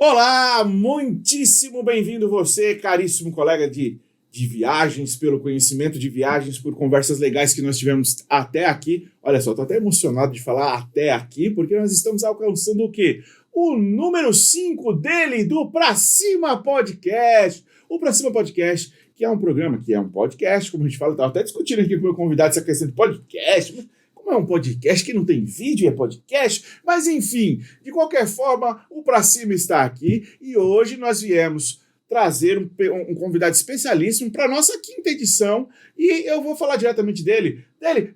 Olá, muitíssimo bem-vindo você, caríssimo colega de viagens, pelo conhecimento de viagens, por conversas legais que nós tivemos até aqui. Olha só, estou até emocionado de falar até aqui, porque nós estamos alcançando o quê? O número 5 dele, do Pra Cima Podcast. O Pra Cima Podcast, que é um programa, que é um podcast, como a gente fala, eu estava até discutindo aqui com o meu convidado essa questão de podcast, mas como é um podcast que não tem vídeo, é podcast, mas enfim, de qualquer forma, o Pra Cima está aqui e hoje nós viemos trazer um convidado especialíssimo para a nossa quinta edição e eu vou falar diretamente dele,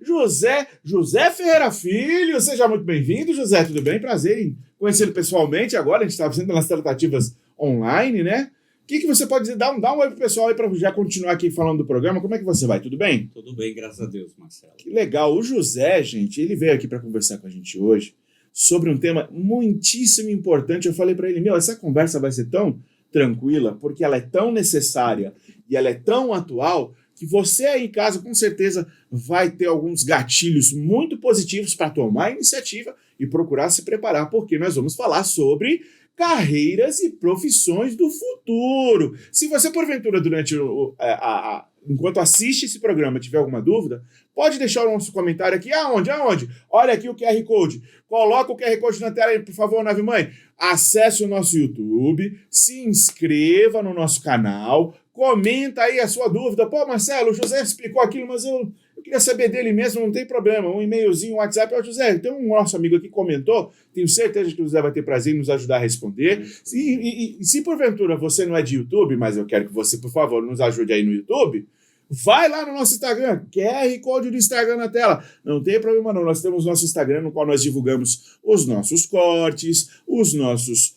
José Ferreira Filho. Seja muito bem-vindo, José, tudo bem? Prazer em conhecê-lo pessoalmente agora, a gente está fazendo nas tratativas online, né? O que você pode dizer? Dá um oi pro pessoal aí para já continuar aqui falando do programa. Como é que você vai? Tudo bem? Tudo bem, graças a Deus, Marcelo. Que legal. O José, gente, ele veio aqui para conversar com a gente hoje sobre um tema muitíssimo importante. Eu falei para ele, essa conversa vai ser tão tranquila, porque ela é tão necessária e ela é tão atual, que você aí em casa, com certeza, vai ter alguns gatilhos muito positivos para tomar a iniciativa e procurar se preparar, porque nós vamos falar sobre carreiras e profissões do futuro. Se você, porventura, durante enquanto assiste esse programa, tiver alguma dúvida, pode deixar o nosso comentário aqui. Aonde? Olha aqui o QR Code. Coloca o QR Code na tela aí, por favor, Nave Mãe. Acesse o nosso YouTube, se inscreva no nosso canal, comenta aí a sua dúvida. Pô, Marcelo, o José explicou aquilo, mas eu queria saber dele mesmo, não tem problema. Um e-mailzinho, um WhatsApp. Ó, José, tem um nosso amigo aqui que comentou, tenho certeza que o José vai ter prazer em nos ajudar a responder. E se porventura você não é de YouTube, mas eu quero que você, por favor, nos ajude aí no YouTube, vai lá no nosso Instagram, QR Code do Instagram na tela. Não tem problema não, nós temos nosso Instagram no qual nós divulgamos os nossos cortes, os nossos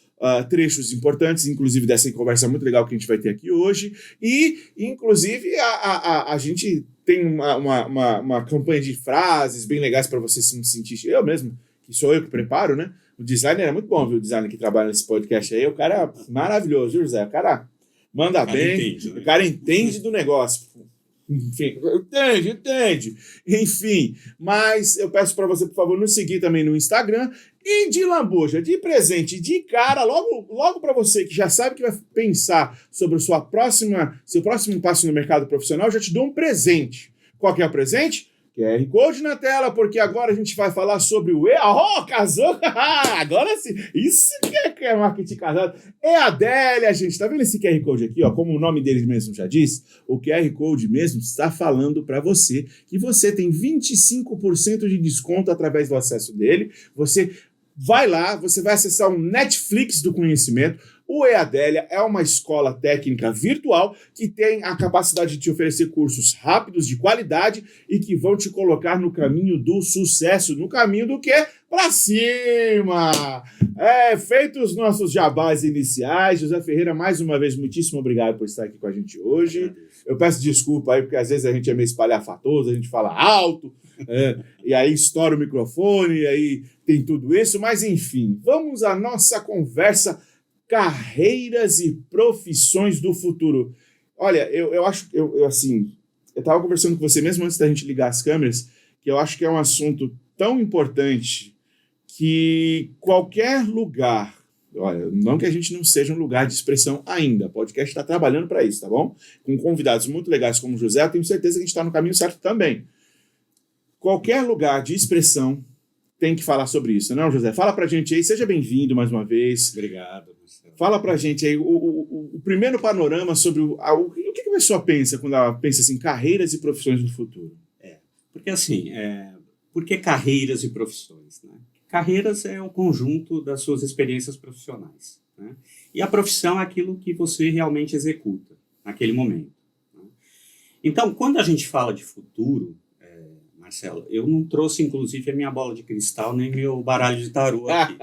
trechos importantes, inclusive dessa conversa muito legal que a gente vai ter aqui hoje. E, inclusive, a gente tem uma campanha de frases bem legais para você se sentir. Eu mesmo, que sou eu que preparo, né? O designer é muito bom, viu? O designer que trabalha nesse podcast aí, o cara é maravilhoso, viu, José? O cara manda bem, entende, né? O cara entende do negócio. Enfim, entende. Enfim, mas eu peço para você, por favor, nos seguir também no Instagram. E de lambuja, de presente, de cara, logo para você que já sabe que vai pensar sobre seu próximo passo no mercado profissional, eu já te dou um presente. Qual que é o presente? QR Code na tela, porque agora a gente vai falar sobre o casou! Agora sim! Isso que é marketing casado. É a Adélia, gente. Tá vendo esse QR Code aqui, ó? Como o nome dele mesmo já diz, o QR Code mesmo está falando para você que você tem 25% de desconto através do acesso dele. Você vai lá, você vai acessar o Netflix do conhecimento. O EADélia é uma escola técnica virtual que tem a capacidade de te oferecer cursos rápidos, de qualidade e que vão te colocar no caminho do sucesso, no caminho do quê? Pra cima! Feitos os nossos jabás iniciais, José Ferreira, mais uma vez, muitíssimo obrigado por estar aqui com a gente hoje. Eu peço desculpa aí, porque às vezes a gente é meio espalhafatoso, a gente fala alto, e aí estoura o microfone, e aí tem tudo isso, mas enfim, vamos à nossa conversa. Carreiras e profissões do futuro. Olha, eu acho, eu estava conversando com você mesmo antes da gente ligar as câmeras, que eu acho que é um assunto tão importante que qualquer lugar, olha, não que a gente não seja um lugar de expressão ainda, o podcast está trabalhando para isso, tá bom? Com convidados muito legais como o José, eu tenho certeza que a gente está no caminho certo também. Qualquer lugar de expressão tem que falar sobre isso, não, José? Fala pra gente aí, seja bem-vindo mais uma vez. Obrigado. Fala pra gente aí o primeiro panorama sobre o que a pessoa pensa quando ela pensa assim, carreiras e profissões do futuro. Porque assim, por que carreiras e profissões? Né? Carreiras é o conjunto das suas experiências profissionais. Né? E a profissão é aquilo que você realmente executa naquele momento. Né? Então, quando a gente fala de futuro, Marcelo, eu não trouxe, inclusive, a minha bola de cristal, nem meu baralho de tarô aqui.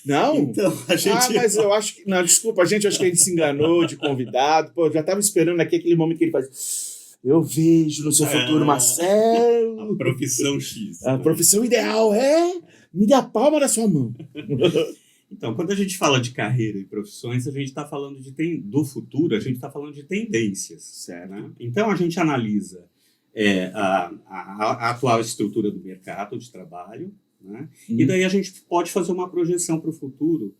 Não? Então, a gente... mas eu acho que... Não, desculpa, acho que a gente se enganou de convidado. Pô, eu já estava esperando aqui aquele momento que ele faz... Eu vejo no seu futuro, Marcelo... A profissão X. A profissão ideal, me dê a palma da sua mão. Então, quando a gente fala de carreira e profissões, a gente está falando do futuro, a gente está falando de tendências. Certo. Né? Então, a gente analisa a atual estrutura do mercado de trabalho, né? E daí a gente pode fazer uma projeção para o futuro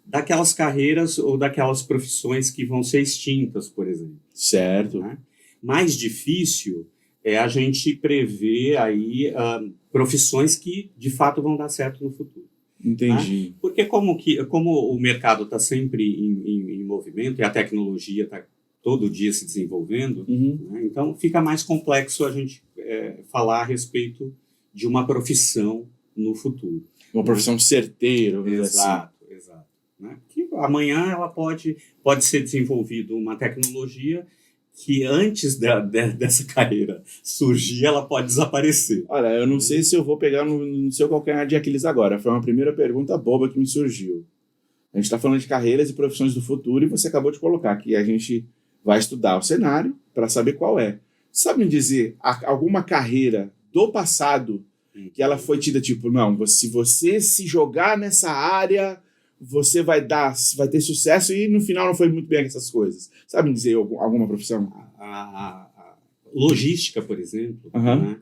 daquelas carreiras ou daquelas profissões que vão ser extintas, por exemplo. Certo. Né? Mais difícil é a gente prever aí profissões que, de fato, vão dar certo no futuro. Entendi. Né? Porque como o mercado está sempre em movimento e a tecnologia está todo dia se desenvolvendo, né? Então fica mais complexo a gente falar a respeito de uma profissão no futuro. Uma profissão certeira. Exato. Né? Que amanhã ela pode ser desenvolvida uma tecnologia que antes dessa carreira surgir, ela pode desaparecer. Olha, eu não sei se eu vou pegar no seu calcanhar de Aquiles agora. Foi uma primeira pergunta boba que me surgiu. A gente está falando de carreiras e profissões do futuro e você acabou de colocar que a gente vai estudar o cenário para saber qual é. Sabe me dizer alguma carreira do passado que ela foi tida tipo, não, se você se jogar nessa área, você vai ter sucesso e no final não foi muito bem essas coisas. Sabe me dizer alguma profissão? A logística, por exemplo. Né?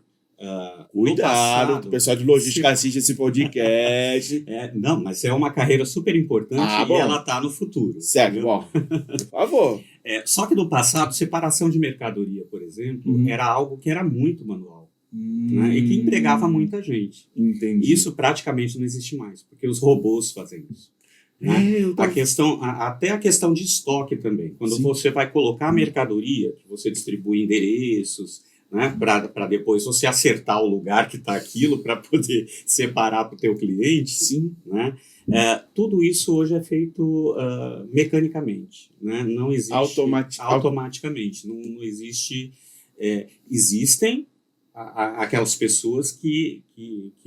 Cuidado, o pessoal de logística assiste esse podcast. Não, mas é uma carreira super importante e ela está no futuro. Certo, bom, por favor. Só que no passado, separação de mercadoria, por exemplo, era algo que era muito manual. Né? E que empregava muita gente. Entendi. Isso praticamente não existe mais, porque os robôs fazem isso. Né? Até a questão de estoque também. Quando você vai colocar a mercadoria, que você distribui endereços, né, para depois você acertar o lugar que está aquilo para poder separar para o teu cliente. Sim. Né? Tudo isso hoje é feito mecanicamente. Né? Não existe automaticamente. Não existe. Existem aquelas pessoas que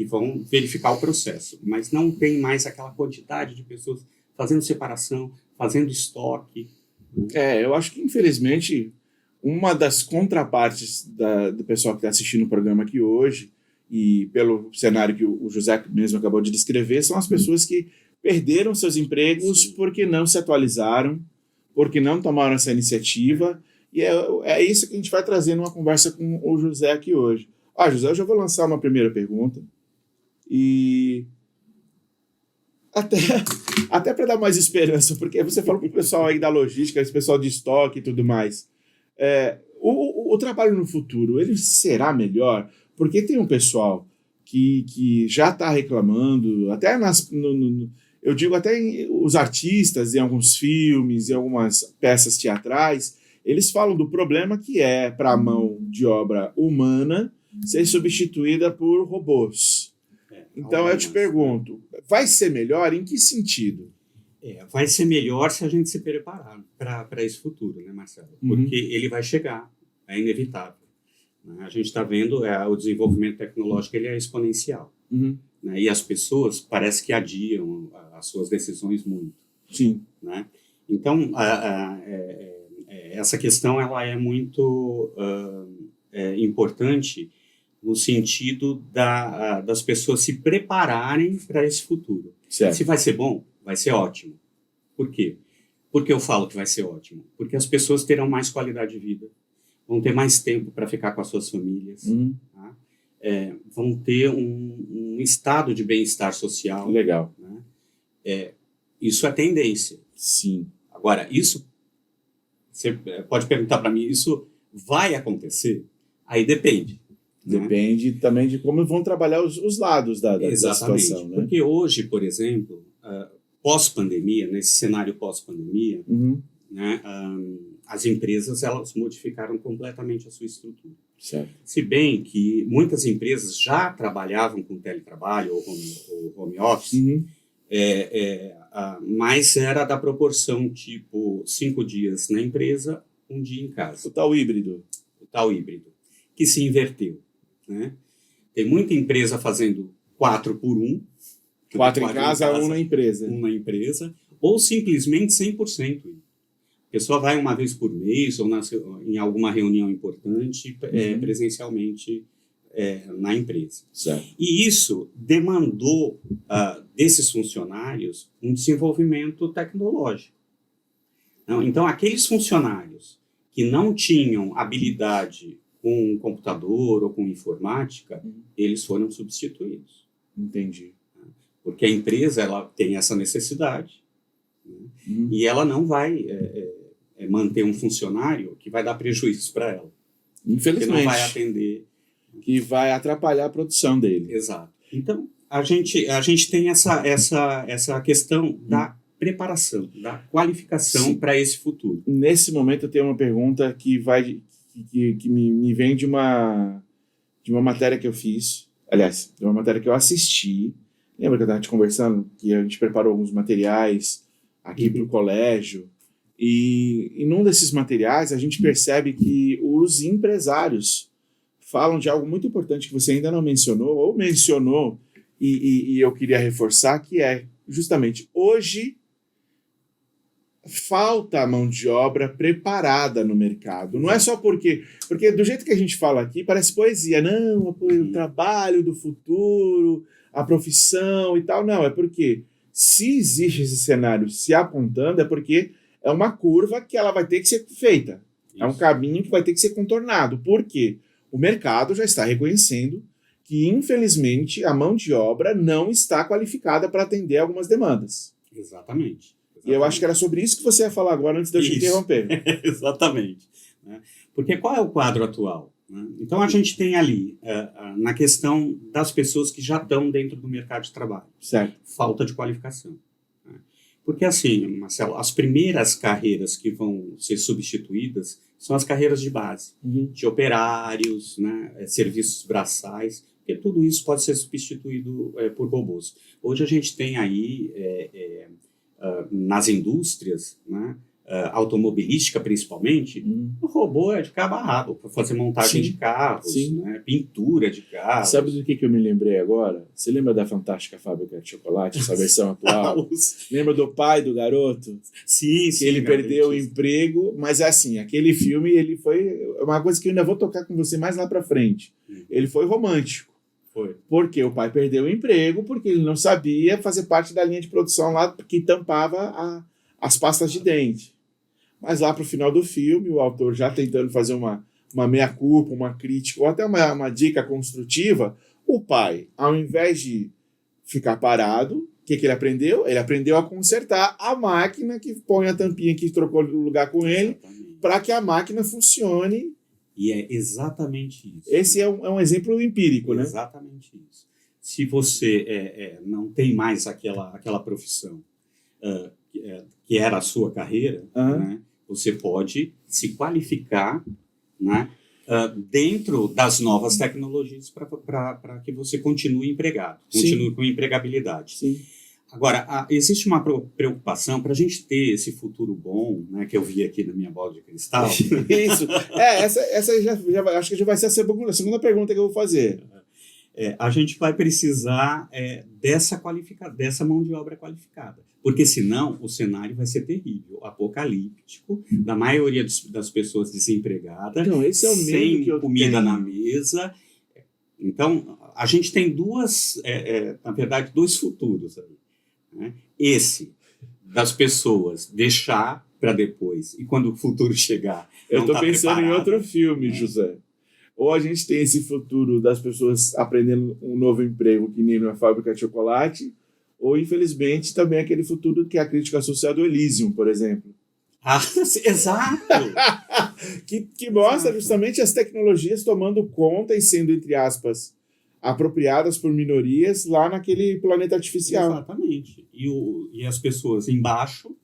vão verificar o processo, mas não tem mais aquela quantidade de pessoas fazendo separação, fazendo estoque. Eu acho que, infelizmente, uma das contrapartes do pessoal que está assistindo o programa aqui hoje, e pelo cenário que o José mesmo acabou de descrever, são as pessoas que perderam seus empregos porque não se atualizaram, porque não tomaram essa iniciativa. E é isso que a gente vai trazer numa conversa com o José aqui hoje. José, eu já vou lançar uma primeira pergunta. E até para dar mais esperança, porque você falou para o pessoal aí da logística, esse pessoal de estoque e tudo mais. O trabalho no futuro, ele será melhor? Porque tem um pessoal que já está reclamando, até eu digo até os artistas em alguns filmes, em algumas peças teatrais, eles falam do problema que é para a mão de obra humana ser substituída por robôs. Então eu te pergunto, vai ser melhor em que sentido? Vai ser melhor se a gente se preparar para esse futuro, né, Marcelo? Porque ele vai chegar, é inevitável. Né? A gente está vendo o desenvolvimento tecnológico, ele é exponencial. Né? E as pessoas parece que adiam as suas decisões muito. Sim. Né? Então, essa questão ela é muito importante no sentido das pessoas se prepararem para esse futuro. Certo. Se vai ser bom, vai ser ótimo. Por quê? Porque eu falo que vai ser ótimo? Porque as pessoas terão mais qualidade de vida, vão ter mais tempo para ficar com as suas famílias, tá? Vão ter um estado de bem-estar social. Legal. Né? Isso é tendência. Sim. Agora, isso, você pode perguntar para mim, isso vai acontecer? Aí depende. Depende também de como vão trabalhar os lados da situação. Né? Porque hoje, por exemplo, pós-pandemia, nesse cenário pós-pandemia, né, as empresas elas modificaram completamente a sua estrutura. Certo. Se bem que muitas empresas já trabalhavam com teletrabalho ou home office, mas era da proporção tipo 5 dias na empresa, 1 dia em casa. O tal híbrido, que se inverteu. Né? Tem muita empresa fazendo 4x1. 4 em casa, 1 na empresa. 1 na empresa, ou simplesmente 100%. A pessoa vai uma vez por mês ou em alguma reunião importante presencialmente na empresa. Certo. E isso demandou desses funcionários um desenvolvimento tecnológico. Então, aqueles funcionários que não tinham habilidade com computador ou com informática, eles foram substituídos. Entendi. Porque a empresa ela tem essa necessidade, Uhum. E ela não vai manter um funcionário que vai dar prejuízo para ela. Que Infelizmente. não vai atender. Que vai atrapalhar a produção dele. Exato. Então, a gente tem essa questão da preparação, da qualificação para esse futuro. Nesse momento, eu tenho uma pergunta que me vem de uma matéria que eu fiz. Aliás, de uma matéria que eu assisti. Lembra que eu estava te conversando? Que a gente preparou alguns materiais aqui para o colégio. E num desses materiais, a gente percebe que os empresários falam de algo muito importante que você ainda não mencionou, ou mencionou, e eu queria reforçar, que é justamente hoje falta mão de obra preparada no mercado. Não é só porque do jeito que a gente fala aqui, parece poesia. Não, o trabalho do futuro, a profissão e tal. Não, é porque se existe esse cenário se apontando, é porque é uma curva que ela vai ter que ser feita. Isso. É um caminho que vai ter que ser contornado. Por quê? O mercado já está reconhecendo que, infelizmente, a mão de obra não está qualificada para atender algumas demandas. Exatamente. E eu acho que era sobre isso que você ia falar agora, antes de eu te interromper. Exatamente. Porque qual é o quadro atual? Então, a gente tem ali, na questão das pessoas que já estão dentro do mercado de trabalho. Certo. Falta de qualificação. Porque, assim, Marcelo, as primeiras carreiras que vão ser substituídas são as carreiras de base, de operários, né, serviços braçais, porque tudo isso pode ser substituído por robôs. Hoje a gente tem aí, nas indústrias, né, automobilística principalmente, o robô é de cabo a rabo, para fazer montagem de carros, né, pintura de carros. Sabe do que eu me lembrei agora? Você lembra da Fantástica Fábrica de Chocolate, essa versão atual? Lembra do pai do garoto? Sim, que ele perdeu o emprego, mas é assim, aquele filme, ele foi uma coisa que eu ainda vou tocar com você mais lá pra frente. Ele foi romântico. Foi. Porque o pai perdeu o emprego, porque ele não sabia fazer parte da linha de produção lá que tampava as pastas de dente. Mas lá pro final do filme, o autor já tentando fazer uma meia-culpa, uma crítica, ou até uma dica construtiva, o pai, ao invés de ficar parado, o que ele aprendeu? Ele aprendeu a consertar a máquina que põe a tampinha que trocou de lugar com ele, para que a máquina funcione. E é exatamente isso. Esse é um exemplo empírico, né? Exatamente isso. Se você não tem mais aquela profissão que era a sua carreira, né, você pode se qualificar, né, dentro das novas tecnologias para que você continue empregado, continue com empregabilidade. Sim. Agora, existe uma preocupação para a gente ter esse futuro bom, né, que eu vi aqui na minha bola de cristal. Isso. Essa já acho que já vai ser a segunda pergunta que eu vou fazer. A gente vai precisar dessa mão de obra qualificada. Porque senão o cenário vai ser terrível, apocalíptico, da maioria das pessoas desempregadas, então, esse é o medo sem que eu comida tenho na mesa. Então, a gente tem na verdade, dois futuros aí. Né? Esse, das pessoas deixar para depois, e quando o futuro chegar, eu estou pensando em outro filme, José. Ou a gente tem esse futuro das pessoas aprendendo um novo emprego, que nem na fábrica de chocolate, ou, infelizmente, também aquele futuro que é a crítica social do Elysium, por exemplo. Exato! que mostra justamente as tecnologias tomando conta e sendo, entre aspas, apropriadas por minorias lá naquele planeta artificial. Exatamente. E as pessoas embaixo,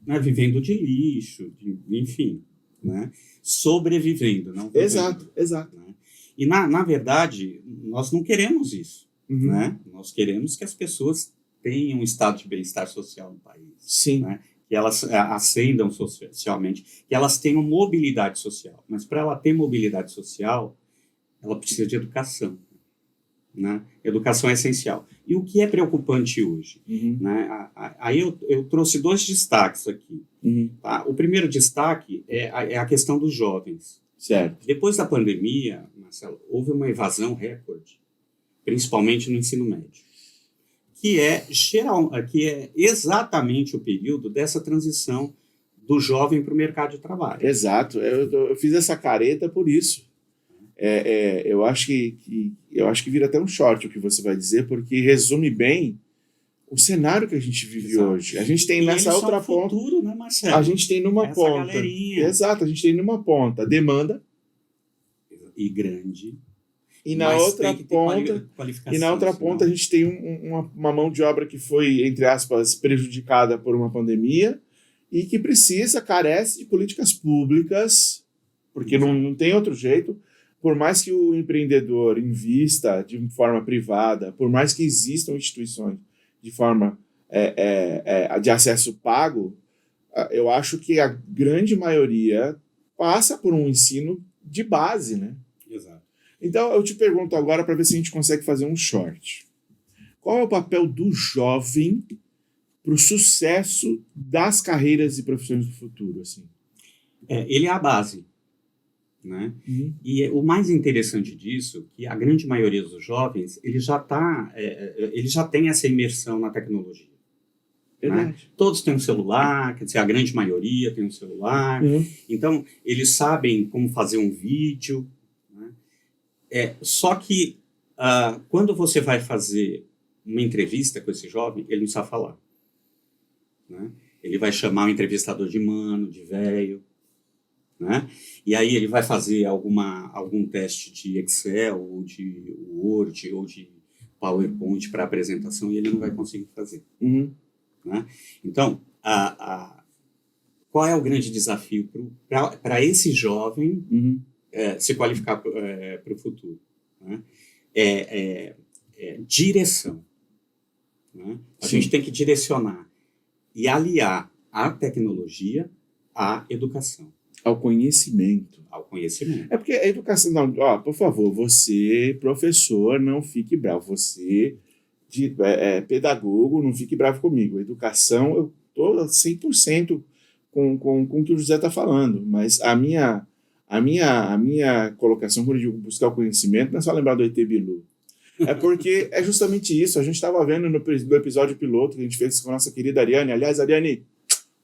né, vivendo de lixo, enfim, né, sobrevivendo. Não vivendo, Exato. Né? E, na verdade, nós não queremos isso. Né? Nós queremos que as pessoas tenham um estado de bem-estar social no país. Sim. Né? Que elas ascendam socialmente, que elas tenham mobilidade social. Mas para ela ter mobilidade social, ela precisa de educação. Né? Educação é essencial. E o que é preocupante hoje? Né? Aí eu trouxe dois destaques aqui. Tá? O primeiro destaque é a questão dos jovens. Certo. Depois da pandemia, Marcelo, houve uma evasão recorde, principalmente no ensino médio, que é exatamente o período dessa transição do jovem para o mercado de trabalho. Exato. Eu fiz essa careta por isso. Eu acho que vira até um short o que você vai dizer, porque resume bem o cenário que a gente vive Exato. hoje. A gente tem E nessa eles outra são o ponta, futuro, né, Marcelo? a gente tem numa Essa ponta, galerinha. exato, a gente tem numa ponta demanda E grande, e na mas outra tem que ter qualificação. e na outra senão- ponta a gente tem uma mão de obra que foi, entre aspas, prejudicada por uma pandemia e que carece de políticas públicas, porque não tem outro jeito. Por mais que o empreendedor invista de forma privada, por mais que existam instituições de forma de acesso pago, eu acho que a grande maioria passa por um ensino de base, né? Exato. Então, eu te pergunto agora para ver se a gente consegue fazer um short. Qual é o papel do jovem para o sucesso das carreiras e profissões do futuro? Assim? Ele é a base, né? E o mais interessante disso, que a grande maioria dos jovens, ele já tem essa imersão na tecnologia. Né? Todos têm um celular, quer dizer, a grande maioria tem um celular. Então, eles sabem como fazer um vídeo. Né? Só que quando você vai fazer uma entrevista com esse jovem, ele não sabe falar. Né? Ele vai chamar um entrevistador de mano, de velho. Né? E aí ele vai fazer algum teste de Excel, ou de Word, ou de PowerPoint para apresentação, e ele não vai conseguir fazer. Né? Então, qual é o grande desafio para esse jovem se qualificar para o futuro? Né? Direção. Né? A gente tem que direcionar e aliar a tecnologia à educação. Ao conhecimento. É porque a educação... Não, por favor, você, professor, não fique bravo. Você... pedagogo, não fique bravo comigo. Educação, eu estou 100% com o que o José está falando, mas a minha colocação quando eu digo buscar o conhecimento não é só lembrar do ET Bilu. É porque é justamente isso. A gente estava vendo no episódio piloto que a gente fez com a nossa querida Ariane. Aliás, Ariane,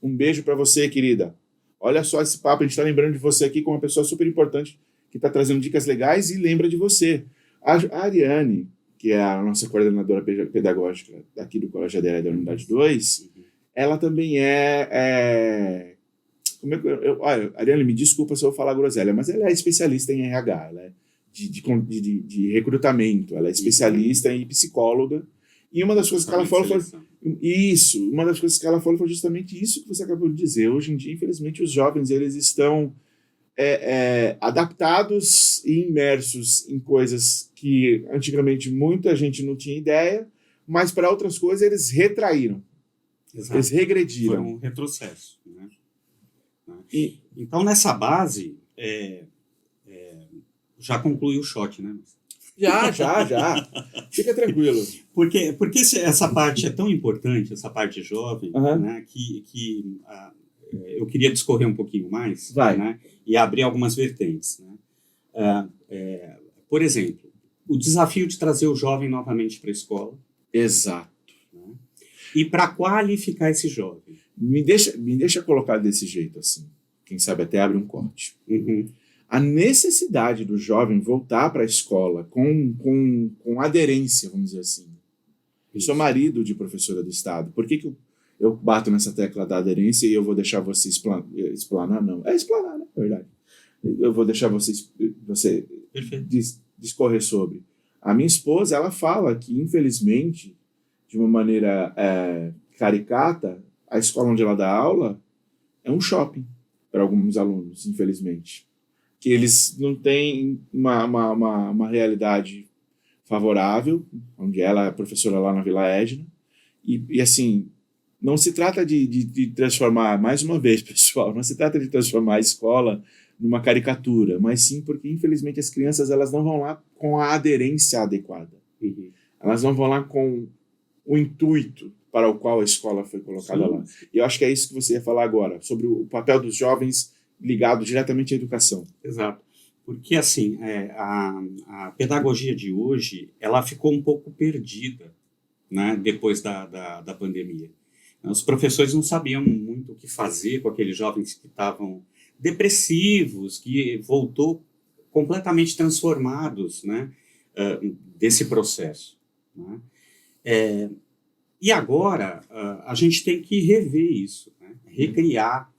um beijo para você, querida. Olha só esse papo, a gente está lembrando de você aqui como uma pessoa super importante que está trazendo dicas legais e lembra de você. A Ariane, que é a nossa coordenadora pedagógica daqui do Colégio ADL da Unidade 2, ela também olha, Ariane, me desculpa se eu falar groselha, mas ela é especialista em RH, ela é de recrutamento, ela é especialista em psicóloga, e uma das coisas que ela falou foi justamente isso que você acabou de dizer. Hoje em dia, infelizmente, os jovens eles estão adaptados e imersos em coisas que antigamente muita gente não tinha ideia, mas para outras coisas eles retraíram. Exato. Eles regrediram. Foi um retrocesso. Né? Então, nessa base, já conclui o shot, né? Já. Fica tranquilo. Porque essa parte é tão importante, essa parte jovem, né, que eu queria discorrer um pouquinho mais. Vai. Né, e abrir algumas vertentes. Né? Por exemplo, o desafio de trazer o jovem novamente para a escola. Exato. Né? E para qualificar esse jovem. Me deixa colocar desse jeito, assim. Quem sabe até abre um corte. A necessidade do jovem voltar para a escola com aderência, vamos dizer assim. Eu sou marido de professora do Estado. Por que eu bato nessa tecla da aderência e eu vou deixar você explanar? Não. É explanar, né? É verdade. Eu vou deixar você discorrer sobre. A minha esposa, ela fala que, infelizmente, de uma maneira caricata, a escola onde ela dá aula é um shopping para alguns alunos, infelizmente. Que eles não têm uma realidade favorável, onde ela é professora lá na Vila Edna, e assim, não se trata de transformar, mais uma vez, pessoal, não se trata de transformar a escola numa caricatura, mas sim porque, infelizmente, as crianças elas não vão lá com a aderência adequada. Elas não vão lá com o intuito para o qual a escola foi colocada lá. E eu acho que é isso que você ia falar agora, sobre o papel dos jovens ligado diretamente à educação. Exato. Porque, assim, a pedagogia de hoje, ela ficou um pouco perdida, né, depois da pandemia. Os professores não sabiam muito o que fazer com aqueles jovens que estavam depressivos, que voltou completamente transformados, né, desse processo. Né? E agora, a gente tem que rever isso, né? Recriar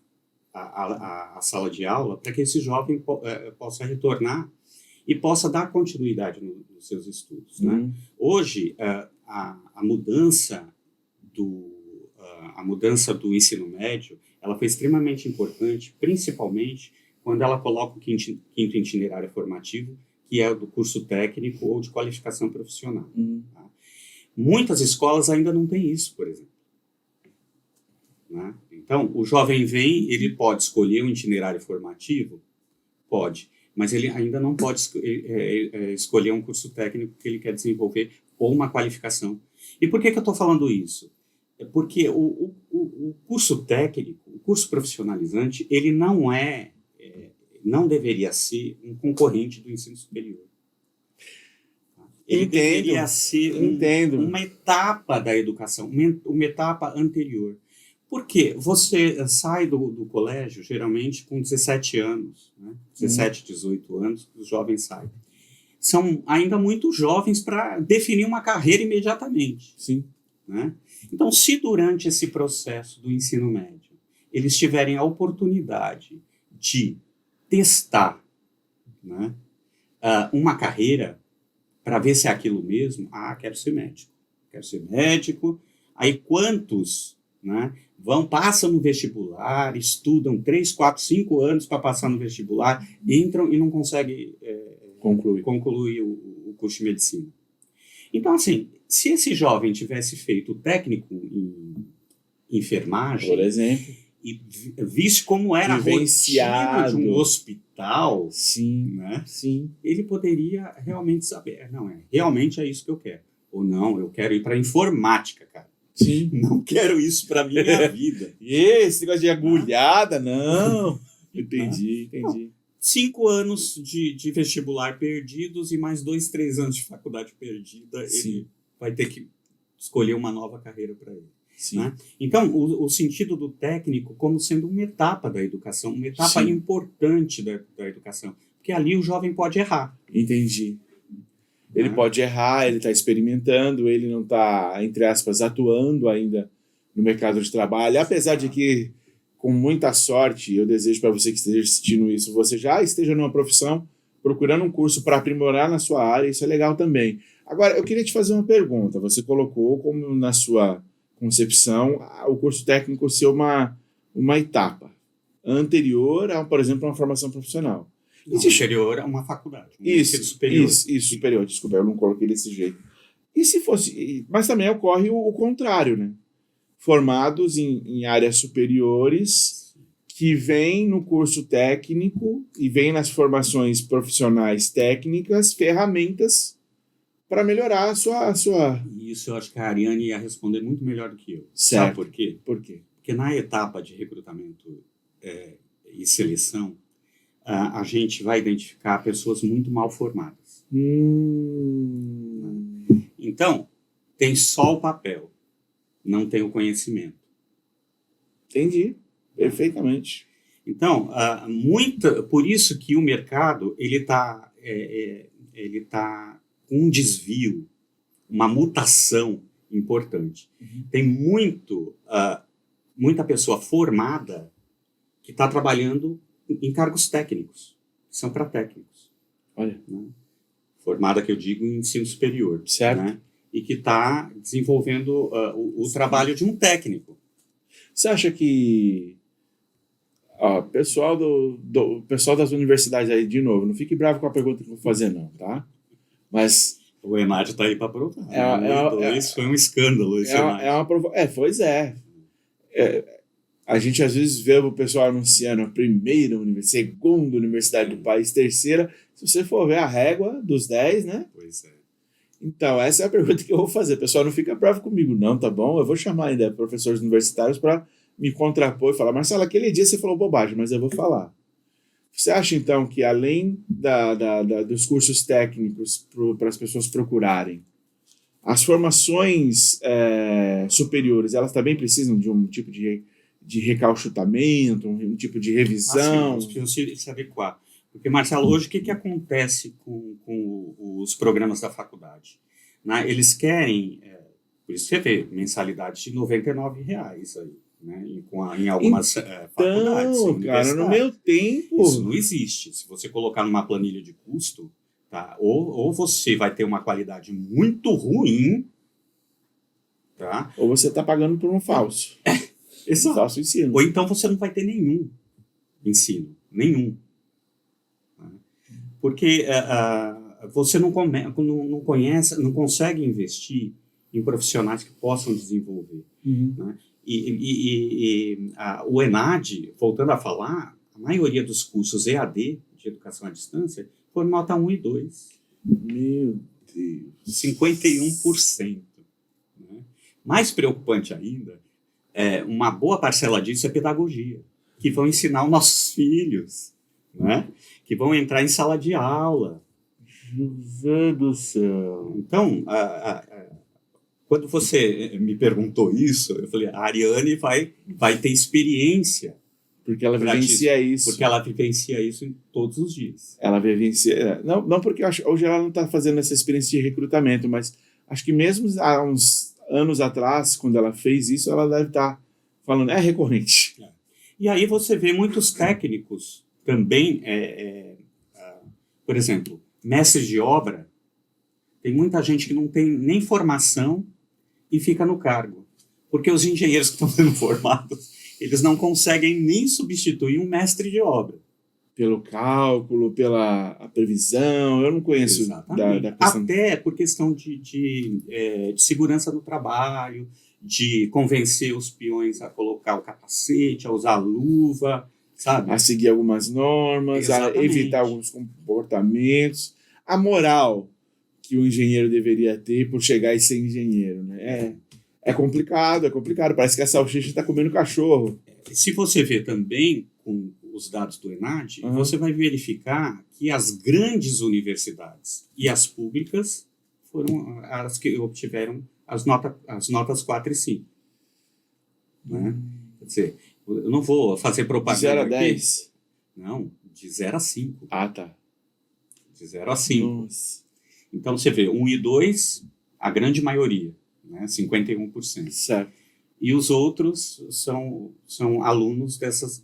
a sala de aula para que esse jovem possa retornar e possa dar continuidade nos seus estudos, né? Hoje, a mudança do ensino médio, ela foi extremamente importante, principalmente quando ela coloca o quinto itinerário formativo, que é o do curso técnico ou de qualificação profissional. Tá? Muitas escolas ainda não têm isso, por exemplo. Né? Então, o jovem vem, ele pode escolher um itinerário formativo? Pode, mas ele ainda não pode escolher um curso técnico que ele quer desenvolver ou uma qualificação. E por que eu estou falando isso? É porque o curso técnico, o curso profissionalizante, ele não deveria ser um concorrente do ensino superior. Ele deveria ser uma etapa da educação, uma etapa anterior. Por quê? Você sai do colégio, geralmente, com 17 anos, né? 17, 18 anos, os jovens saem. São ainda muito jovens para definir uma carreira imediatamente. Sim. Né? Então, se durante esse processo do ensino médio eles tiverem a oportunidade de testar, né, uma carreira para ver se é aquilo mesmo, quero ser médico. Aí quantos, né, passam no vestibular, estudam 3, 4, 5 anos para passar no vestibular, entram e não conseguem concluir o curso de medicina. Então, assim, se esse jovem tivesse feito o técnico em enfermagem, por exemplo, e visse como era a rotina de um hospital, sim, né? Sim. Ele poderia realmente saber, realmente é isso que eu quero. Ou não, eu quero ir para informática, cara. Sim. Não quero isso para minha vida. E esse negócio de agulhada, não. Entendi. 5 anos de vestibular perdidos e mais 2, 3 anos de faculdade perdida, sim, ele vai ter que escolher uma nova carreira para ele. Sim. Né? Então, o sentido do técnico como sendo uma etapa da educação, uma etapa sim, importante da educação, porque ali o jovem pode errar. Entendi. Ele pode errar, ele está experimentando, ele não está, entre aspas, atuando ainda no mercado de trabalho, apesar de que, com muita sorte, eu desejo para você que esteja assistindo isso, você já esteja numa profissão, procurando um curso para aprimorar na sua área, isso é legal também. Agora, eu queria te fazer uma pergunta. Você colocou como na sua concepção o curso técnico ser uma etapa anterior a, por exemplo, uma formação profissional. Superior a uma faculdade. Isso, superior. Desculpa, eu não coloquei desse jeito. E se fosse... Mas também ocorre o contrário, né? Formados em áreas superiores que vêm no curso técnico e vêm nas formações profissionais técnicas ferramentas para melhorar a sua... Isso eu acho que a Ariane ia responder muito melhor do que eu. Certo. Sabe por quê? Por quê? Porque na etapa de recrutamento e seleção, a gente vai identificar pessoas muito mal formadas. Então, tem só o papel, não tem o conhecimento. Entendi, perfeitamente. Então, por isso que o mercado ele tá com um desvio, uma mutação importante. Tem muita pessoa formada que está trabalhando em cargos técnicos, que são para técnicos. Olha. Né? Formada, que eu digo, em ensino superior. Certo. Né? E que está desenvolvendo o trabalho de um técnico. Você acha que pessoal pessoal das universidades aí, de novo, não fique bravo com a pergunta que eu vou fazer, não, tá? Mas... O ENAD está aí para provar. Isso foi um escândalo. Pois é. A gente às vezes vê o pessoal anunciando a primeira universidade, segunda universidade do país, terceira. Se você for ver a régua dos 10, né? Pois é. Então, essa é a pergunta que eu vou fazer. O pessoal não fica bravo comigo, não, tá bom? Eu vou chamar ainda professores universitários para me contrapor e falar: Marcelo, aquele dia você falou bobagem, mas eu vou falar. Você acha, então, que além dos cursos técnicos para as pessoas procurarem, as formações superiores, elas também precisam de um tipo de recauchutamento, um tipo de revisão? Sim, precisam se adequar. Porque, Marcelo, hoje o que acontece com os programas da faculdade? Né? Eles querem Por isso você vê mensalidade de R$ 99 aí, né? Em algumas faculdades, Então, cara, no meu tempo... Isso não existe. Se você colocar numa planilha de custo, tá? Ou você vai ter uma qualidade muito ruim, tá? Ou você está pagando por um falso. Um falso ensino. Ou então você não vai ter nenhum ensino. Nenhum. Porque você não conhece, não consegue investir em profissionais que possam desenvolver. Né? O ENAD, voltando a falar, a maioria dos cursos EAD, de educação à distância, foram nota 1 e 2. Meu Deus. 51%. Né? Mais preocupante ainda, uma boa parcela disso é pedagogia, que vão ensinar os nossos filhos, né? Que vão entrar em sala de aula. José do céu. Então, quando você me perguntou isso, eu falei, a Ariane vai ter experiência. Porque ela vivencia isso. Porque ela vivencia isso todos os dias. Ela vivencia... Não porque eu acho, hoje ela não está fazendo essa experiência de recrutamento, mas acho que mesmo há uns anos atrás, quando ela fez isso, ela deve estar falando, é recorrente. E aí você vê muitos técnicos também, por exemplo, mestres de obra, tem muita gente que não tem nem formação e fica no cargo. Porque os engenheiros que estão sendo formados, eles não conseguem nem substituir um mestre de obra. Pelo cálculo, pela previsão, eu não conheço da questão. Até por questão de segurança no trabalho, de convencer os peões a colocar o capacete, a usar a luva, sabe? A seguir algumas normas, a evitar alguns comportamentos. A moral que o engenheiro deveria ter por chegar e ser engenheiro, né? É complicado. Parece que a salsicha está comendo cachorro. Se você vê também com os dados do ENAD, você vai verificar que as grandes universidades e as públicas foram as que obtiveram as notas 4 e 5. Né? Quer dizer, eu não vou fazer propaganda. De 0 a 10? Não, de 0 a 5. Ah, tá. De 0 a 5. Nossa. Então você vê 1 e 2, a grande maioria, né? 51%. Certo. E os outros são alunos dessas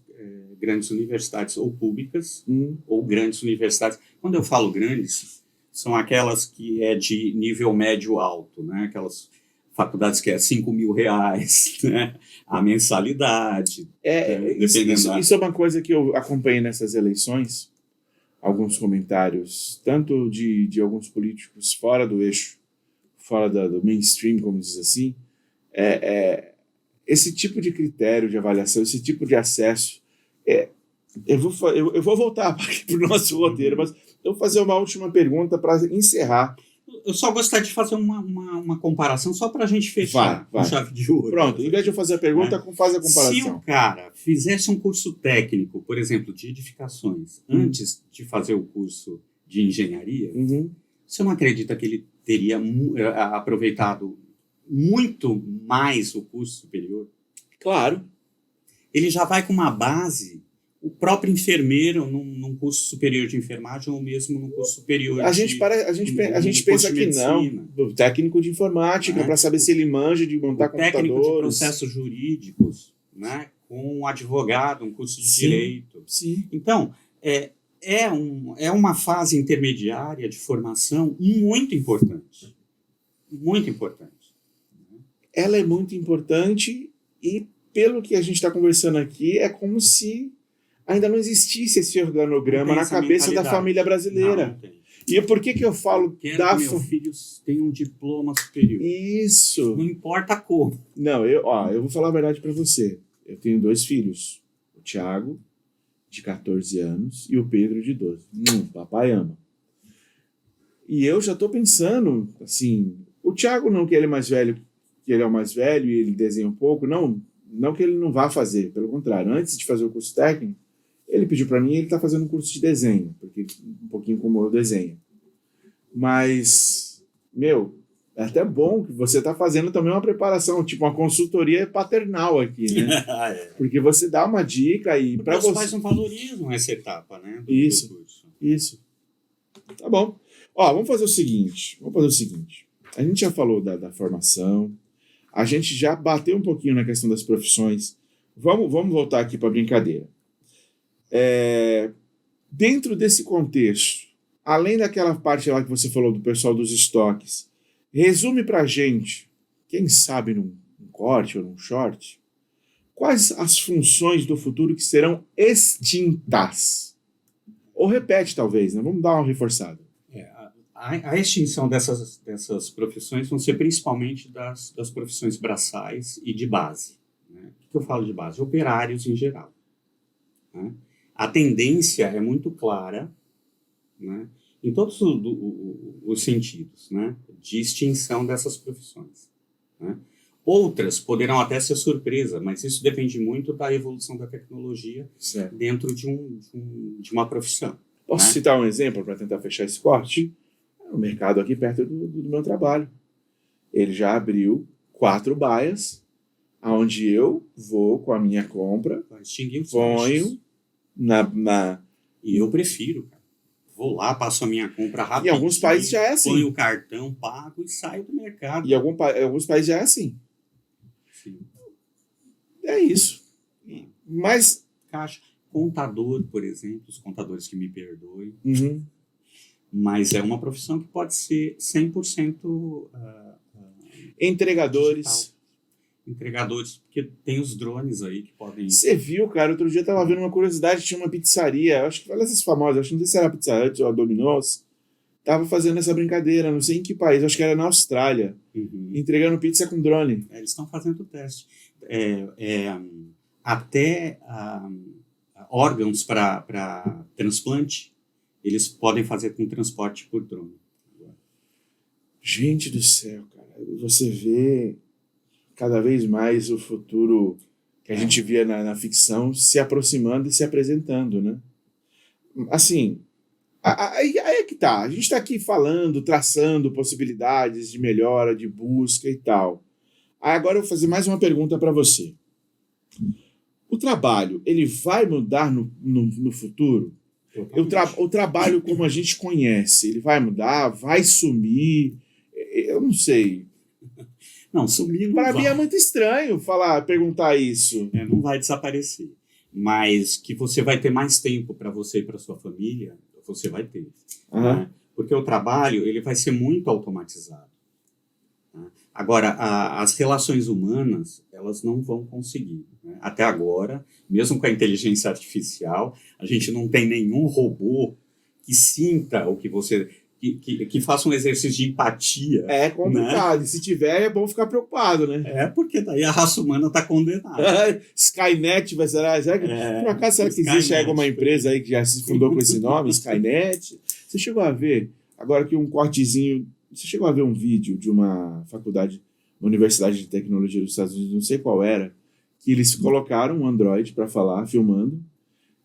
grandes universidades, ou públicas, ou grandes universidades. Quando eu falo grandes, são aquelas que é de nível médio alto, né? Aquelas faculdades que é R$5.000, né? A mensalidade. Isso é uma coisa que eu acompanhei nessas eleições, alguns comentários, tanto de alguns políticos fora do eixo, fora do mainstream, como diz assim, esse tipo de critério de avaliação, esse tipo de acesso, eu vou voltar aqui para o nosso roteiro, mas eu vou fazer uma última pergunta para encerrar. Eu só gostaria de fazer uma comparação, só para a gente fechar com chave de ouro. Pronto, em vez de eu fazer a pergunta, faz a comparação. Se o cara fizesse um curso técnico, por exemplo, de edificações, antes de fazer o curso de engenharia, você não acredita que ele teria aproveitado muito mais o curso superior? Claro. Ele já vai com uma base, o próprio enfermeiro num curso superior de enfermagem ou mesmo num curso superior a gente pensa que não. O técnico de informática, para saber se ele manja de montar computadores. Técnico de processos jurídicos, né? Com um advogado, um curso de direito. Sim. Então, é uma fase intermediária de formação muito importante. Muito importante. Ela é muito importante e, pelo que a gente está conversando aqui, é como se ainda não existisse esse organograma na cabeça da família brasileira. Não tem. E por que eu falo... Quero que meu filho tenha um diploma superior. Isso. Não importa como. Não, eu vou falar a verdade para você. Eu tenho 2 filhos. O Thiago, de 14 anos, e o Pedro, de 12. Papai ama. E eu já estou pensando, assim... O Thiago não, que ele é mais velho, que ele é o mais velho e ele desenha um pouco. Não que ele não vá fazer. Pelo contrário, antes de fazer o curso técnico, ele pediu para mim, ele está fazendo um curso de desenho, porque um pouquinho como eu desenho. Mas, é até bom que você está fazendo também uma preparação, tipo uma consultoria paternal aqui, né? Porque você dá uma dica e... Porque os pais não valorizam essa etapa, né? Do curso. Isso. Tá bom. Vamos fazer o seguinte. A gente já falou da formação, A gente já bateu um pouquinho na questão das profissões. Vamos voltar aqui para a brincadeira. Dentro desse contexto, além daquela parte lá que você falou do pessoal dos estoques, resume para a gente, quem sabe num corte ou num short, quais as funções do futuro que serão extintas? Ou repete, talvez, né? Vamos dar uma reforçada. A extinção dessas profissões vão ser principalmente das profissões braçais e de base. Né? O que eu falo de base? Operários em geral. Né? A tendência é muito clara, né? Em todos os sentidos, né? De extinção dessas profissões. Né? Outras poderão até ser surpresa, mas isso depende muito da evolução da tecnologia Certo. dentro de uma profissão. Posso né? citar um exemplo para tentar fechar esse corte? O mercado aqui perto do meu trabalho. Ele já abriu 4 baias, onde eu vou com a minha compra, Vai extinguir os ponho lanches. E eu prefiro, cara. Vou lá, passo a minha compra rapidinho. Em alguns países já é assim. Ponho o cartão, pago e saio do mercado. Em alguns países já é assim. Sim. É isso. Mas... Caixa. Contador, por exemplo, os contadores que me perdoem. Uhum. Mas é uma profissão que pode ser 100% Entregadores. digital. Entregadores, porque tem os drones aí que podem... Você viu, cara? Outro dia eu tava vendo uma curiosidade, tinha uma pizzaria, eu acho que olha essas famosas, acho que não sei se era a Pizza Hut ou a Domino's, tava fazendo essa brincadeira, não sei em que país, acho que era na Austrália, entregando pizza com drone. Eles estão fazendo teste. Até órgãos para transplante, eles podem fazer com transporte por drone. Gente do céu, cara. Você vê cada vez mais o futuro que a gente via na ficção se aproximando e se apresentando, né? Assim, aí é que tá. A gente está aqui falando, traçando possibilidades de melhora, de busca e tal. Aí agora eu vou fazer mais uma pergunta para você. O trabalho, ele vai mudar no futuro? O trabalho como a gente conhece, ele vai mudar? Vai sumir? Eu não sei. Não, sumir não Para vai. mim é muito estranho perguntar isso. Não vai desaparecer. Mas que você vai ter mais tempo para você e para sua família, você vai ter. Né? Porque o trabalho ele vai ser muito automatizado. Né? Agora, as relações humanas, elas não vão conseguir. Né? Até agora, mesmo com a inteligência artificial, a gente não tem nenhum robô que sinta o que você... Que faça um exercício de empatia. É complicado. Né? E se tiver, é bom ficar preocupado, né? Porque daí a raça humana está condenada. Skynet vai ser... Por acaso, será que existe alguma empresa aí que já se fundou com esse nome? Skynet? Você chegou a ver, agora que um cortezinho... Você chegou a ver um vídeo de uma faculdade, uma universidade de tecnologia dos Estados Unidos, não sei qual era, que eles colocaram um Android para falar, filmando,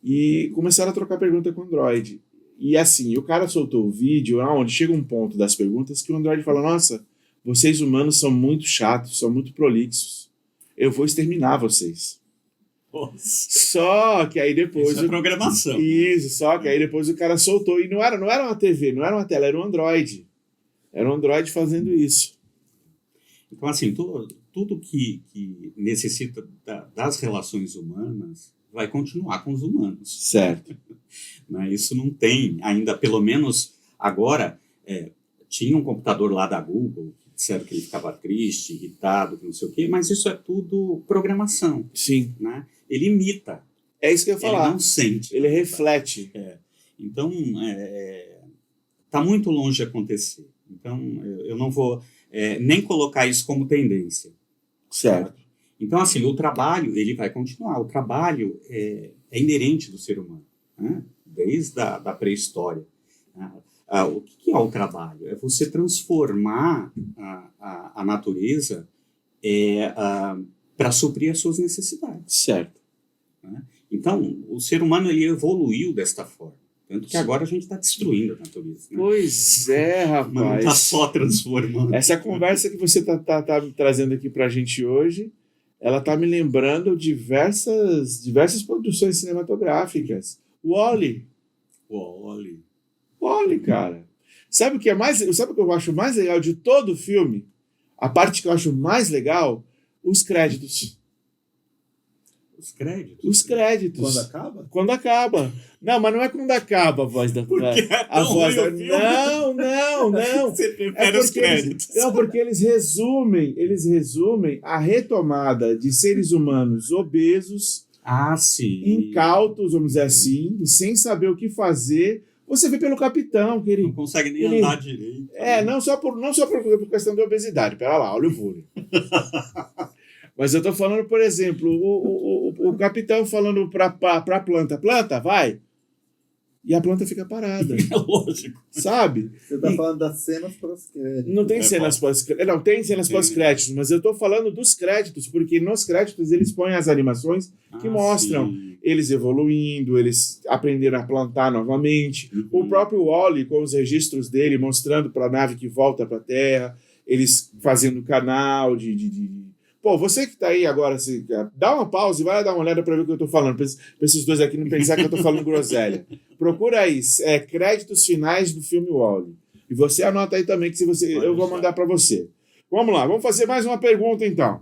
e começaram a trocar pergunta com o Android. E assim, o cara soltou o vídeo onde chega um ponto das perguntas que o Android fala: nossa, vocês humanos são muito chatos, são muito prolixos. Eu vou exterminar vocês. Nossa. Só que aí depois... Isso é programação. Isso, só que aí depois o cara soltou. E não era uma TV, não era uma tela, era um Android. Era um Android fazendo isso. Então, assim, tudo que necessita das relações humanas vai continuar com os humanos. Certo. Isso não tem ainda, pelo menos agora, tinha um computador lá da Google, que disseram que ele ficava triste, irritado, não sei o quê, mas isso é tudo programação. Sim. Né? Ele imita. É isso que eu ia falar. Ele não sente. Ele reflete. Então, está muito longe de acontecer. Então, eu não vou nem colocar isso como tendência. Certo. Sabe? Então, assim, o trabalho, ele vai continuar. O trabalho é inerente do ser humano, né? Desde a pré-história. Né? O que é o trabalho? É você transformar a natureza para suprir as suas necessidades. Certo. Né? Então, o ser humano ele evoluiu desta forma. Tanto que agora a gente está destruindo a natureza. Né? Pois é, rapaz. Mas não está só transformando. Essa conversa que você tá trazendo aqui para a gente hoje, ela tá me lembrando diversas produções cinematográficas. Wall-E, cara. Sabe o que eu acho mais legal de todo o filme? A parte que eu acho mais legal, os créditos. Os créditos? Os créditos. Quando acaba? Quando acaba. Não, mas não é quando acaba a voz da... Porque é a tão voz da... ruim o filme. Não. Você prefere os créditos. Não, porque eles resumem a retomada de seres humanos obesos, Sim. incautos, vamos dizer assim, e sem saber o que fazer. Você vê pelo capitão, que Não consegue nem andar direito. não só por questão de obesidade. Pera lá, olha o vôlei. Mas eu tô falando, por exemplo, o capitão falando pra planta, planta, vai. E a planta fica parada. É lógico. Sabe? Você tá falando das cenas pós-créditos. Não tem cenas pós-créditos. Não, tem cenas pós-créditos, mas eu tô falando dos créditos, porque nos créditos eles põem as animações que mostram Sim. eles evoluindo, eles aprenderam a plantar novamente. O próprio Wall-E, com os registros dele, mostrando para a nave que volta para a Terra, eles fazendo canal de... Pô, você que está aí agora, dá uma pausa e vai dar uma olhada para ver o que eu estou falando, para esses dois aqui não pensar que eu estou falando groselha. Procura aí, créditos finais do filme Wall-E. E você anota aí também, que eu vou mandar para você. Vamos lá, vamos fazer mais uma pergunta então.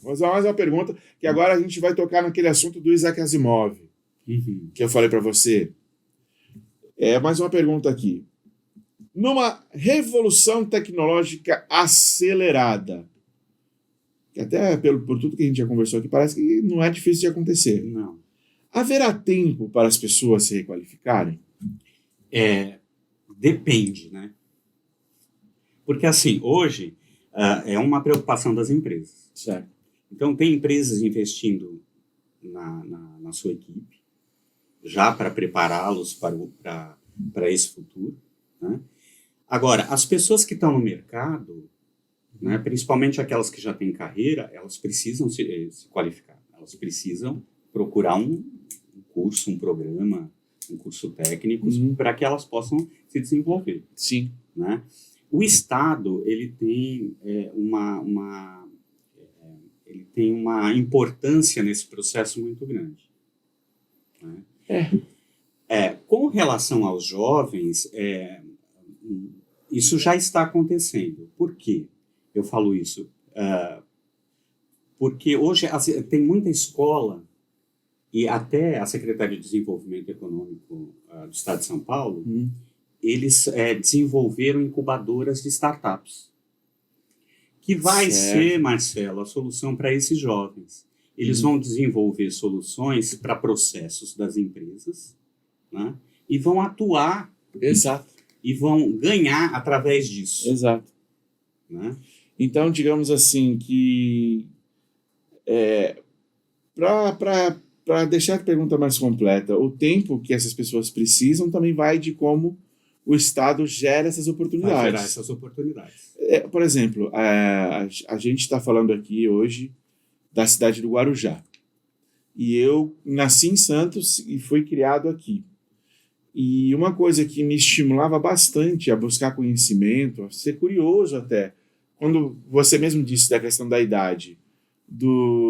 Vamos fazer mais uma pergunta, que agora a gente vai tocar naquele assunto do Isaac Asimov, que eu falei para você. Mais uma pergunta aqui. Numa revolução tecnológica acelerada, que até por tudo que a gente já conversou aqui, parece que não é difícil de acontecer. Não. Haverá tempo para as pessoas se requalificarem? Depende, né? Porque, assim, hoje é uma preocupação das empresas. Certo. Então, tem empresas investindo na sua equipe, já para prepará-los para esse futuro, né? Agora, as pessoas que estão no mercado, né, principalmente aquelas que já têm carreira, elas precisam se qualificar. Elas precisam procurar um curso, um programa, um curso técnico, para que elas possam se desenvolver. Sim. Né? O Estado ele tem uma importância nesse processo muito grande. Né? Com relação aos jovens, isso já está acontecendo. Por quê? Eu falo isso porque hoje tem muita escola e até a Secretaria de Desenvolvimento Econômico do Estado de São Paulo, eles desenvolveram incubadoras de startups, que vai ser, Marcelo, a solução para esses jovens. Eles vão desenvolver soluções para processos das empresas, né, e vão atuar. Exato. E vão ganhar através disso. Exato. Né? Então, digamos assim, que para deixar a pergunta mais completa, o tempo que essas pessoas precisam também vai de como o Estado gera essas oportunidades. Vai gerar essas oportunidades. Por exemplo, a gente está falando aqui hoje da cidade do Guarujá. E eu nasci em Santos e fui criado aqui. E uma coisa que me estimulava bastante a buscar conhecimento, a ser curioso até, quando você mesmo disse da questão da idade,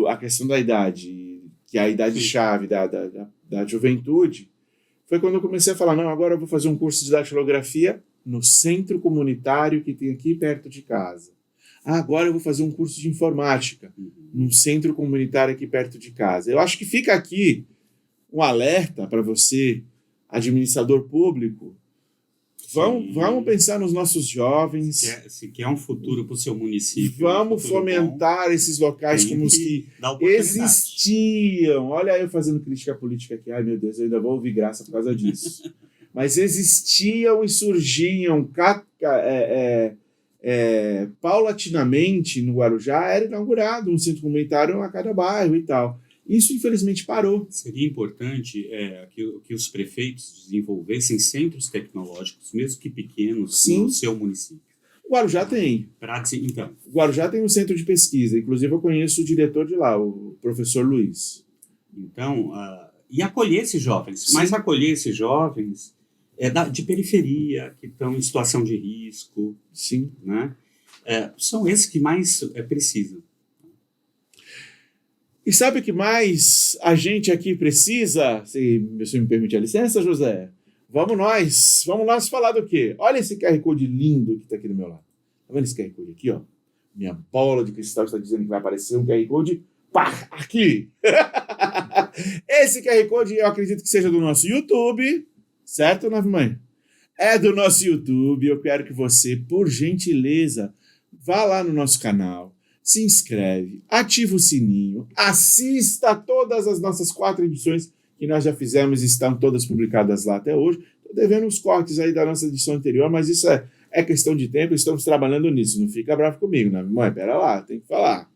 a questão da idade, que é a idade-chave da juventude, foi quando eu comecei a falar, não, agora eu vou fazer um curso de datilografia no centro comunitário que tem aqui perto de casa. Agora eu vou fazer um curso de informática num centro comunitário aqui perto de casa. Eu acho que fica aqui um alerta para você, administrador público. Vamos pensar nos nossos jovens. Se quer um futuro para o seu município. Vamos fomentar esses locais como os que existiam. Olha eu fazendo crítica política aqui. Ai, meu Deus, eu ainda vou ouvir graça por causa disso. Mas existiam e surgiam paulatinamente no Guarujá. Era inaugurado um centro comunitário a cada bairro e tal. Isso, infelizmente, parou. Seria importante que os prefeitos desenvolvessem centros tecnológicos, mesmo que pequenos, no seu município. O Guarujá tem. Então. O Guarujá tem um centro de pesquisa. Inclusive, eu conheço o diretor de lá, o professor Luiz. Então, e acolher esses jovens. Mas acolher esses jovens de periferia, que estão em situação de risco. Sim. Né? São esses que mais precisam. E sabe o que mais a gente aqui precisa? Se me permite a licença, José. Vamos nós falar do quê? Olha esse QR Code lindo que está aqui do meu lado. Tá vendo esse QR Code aqui, ó? Minha bola de cristal está dizendo que vai aparecer um QR Code. Pá, aqui! Esse QR Code eu acredito que seja do nosso YouTube, certo, Nave Mãe? É do nosso YouTube. Eu quero que você, por gentileza, vá lá no nosso canal, se inscreve, ativa o sininho, assista todas as nossas 4 edições que nós já fizemos e estão todas publicadas lá até hoje. Estou devendo uns cortes aí da nossa edição anterior, mas isso é questão de tempo, estamos trabalhando nisso. Não fica bravo comigo, né? Mãe, pera lá, tem que falar.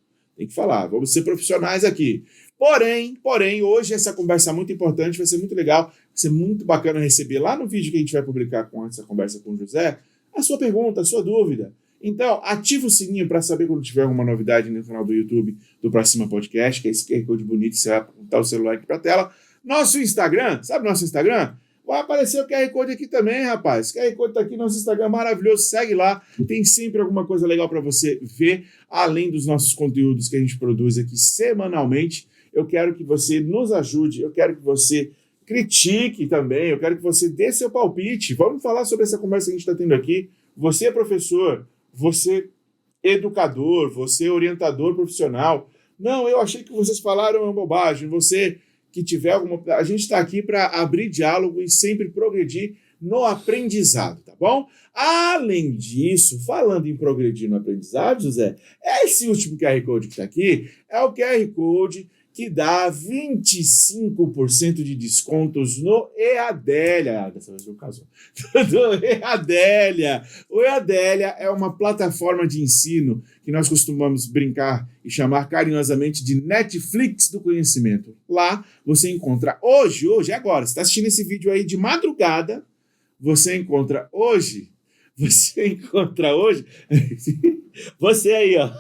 Vamos ser profissionais aqui. Porém, hoje essa conversa é muito importante, vai ser muito legal, vai ser muito bacana receber lá no vídeo que a gente vai publicar com essa conversa com o José, a sua pergunta, a sua dúvida. Então, ativa o sininho para saber quando tiver alguma novidade no canal do YouTube do Pra Cima Podcast, que é esse QR Code bonito, você vai apontar o celular aqui para a tela. Nosso Instagram, sabe nosso Instagram? Vai aparecer o QR Code aqui também, rapaz. O QR Code tá aqui no nosso Instagram, maravilhoso. Segue lá, tem sempre alguma coisa legal para você ver, além dos nossos conteúdos que a gente produz aqui semanalmente. Eu quero que você nos ajude, eu quero que você critique também, eu quero que você dê seu palpite. Vamos falar sobre essa conversa que a gente está tendo aqui. Você é professor, você é educador, você é orientador profissional. Não, eu achei que vocês falaram uma bobagem. Você que tiver alguma... A gente está aqui para abrir diálogo e sempre progredir no aprendizado, tá bom? Além disso, falando em progredir no aprendizado, José, esse último QR Code que está aqui é o QR Code que dá 25% de descontos no EADélia. Dessa vez eu caso. Do EADélia. O EADélia é uma plataforma de ensino que nós costumamos brincar e chamar carinhosamente de Netflix do conhecimento. Lá você encontra hoje, agora, você está assistindo esse vídeo aí de madrugada, você encontra hoje, você aí, ó,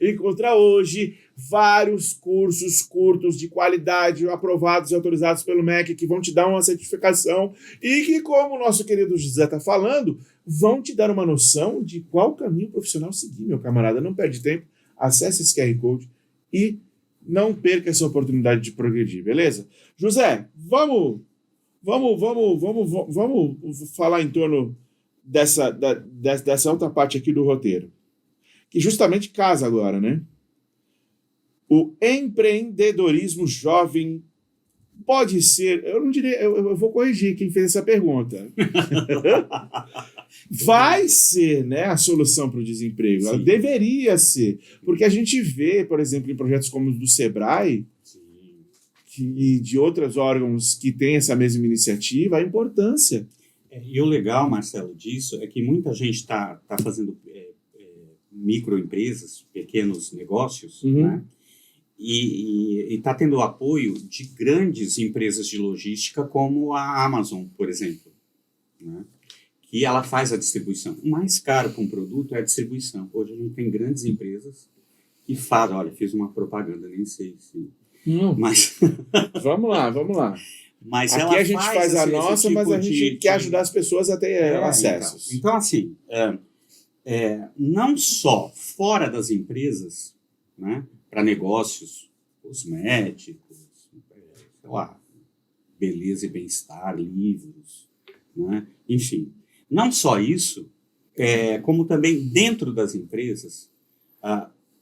encontra hoje vários cursos curtos de qualidade, aprovados e autorizados pelo MEC, que vão te dar uma certificação e que, como o nosso querido José está falando, vão te dar uma noção de qual caminho profissional seguir, meu camarada. Não perde tempo, acesse esse QR Code e não perca essa oportunidade de progredir, beleza? José, vamos falar em torno dessa outra parte aqui do roteiro, que justamente casa agora, né? O empreendedorismo jovem pode ser... Eu não diria... Eu vou corrigir quem fez essa pergunta. Vai ser, né, a solução para o desemprego. Ela deveria ser. Porque a gente vê, por exemplo, em projetos como o do Sebrae e de outros órgãos que têm essa mesma iniciativa, a importância. E o legal, Marcelo, disso é que muita gente está fazendo microempresas, pequenos negócios, né? E está tendo o apoio de grandes empresas de logística como a Amazon, por exemplo, né? Que ela faz a distribuição. O mais caro para um produto é a distribuição. Hoje a gente tem grandes empresas que fazem... Olha, fiz uma propaganda, nem sei se... Não. Mas... vamos lá. Mas aqui a gente faz a nossa, mas a gente quer ajudar as pessoas a ter acessos. Então assim, não só fora das empresas, né, para negócios cosméticos, sei lá, beleza e bem-estar, livros, né, enfim. Não só isso, como também dentro das empresas,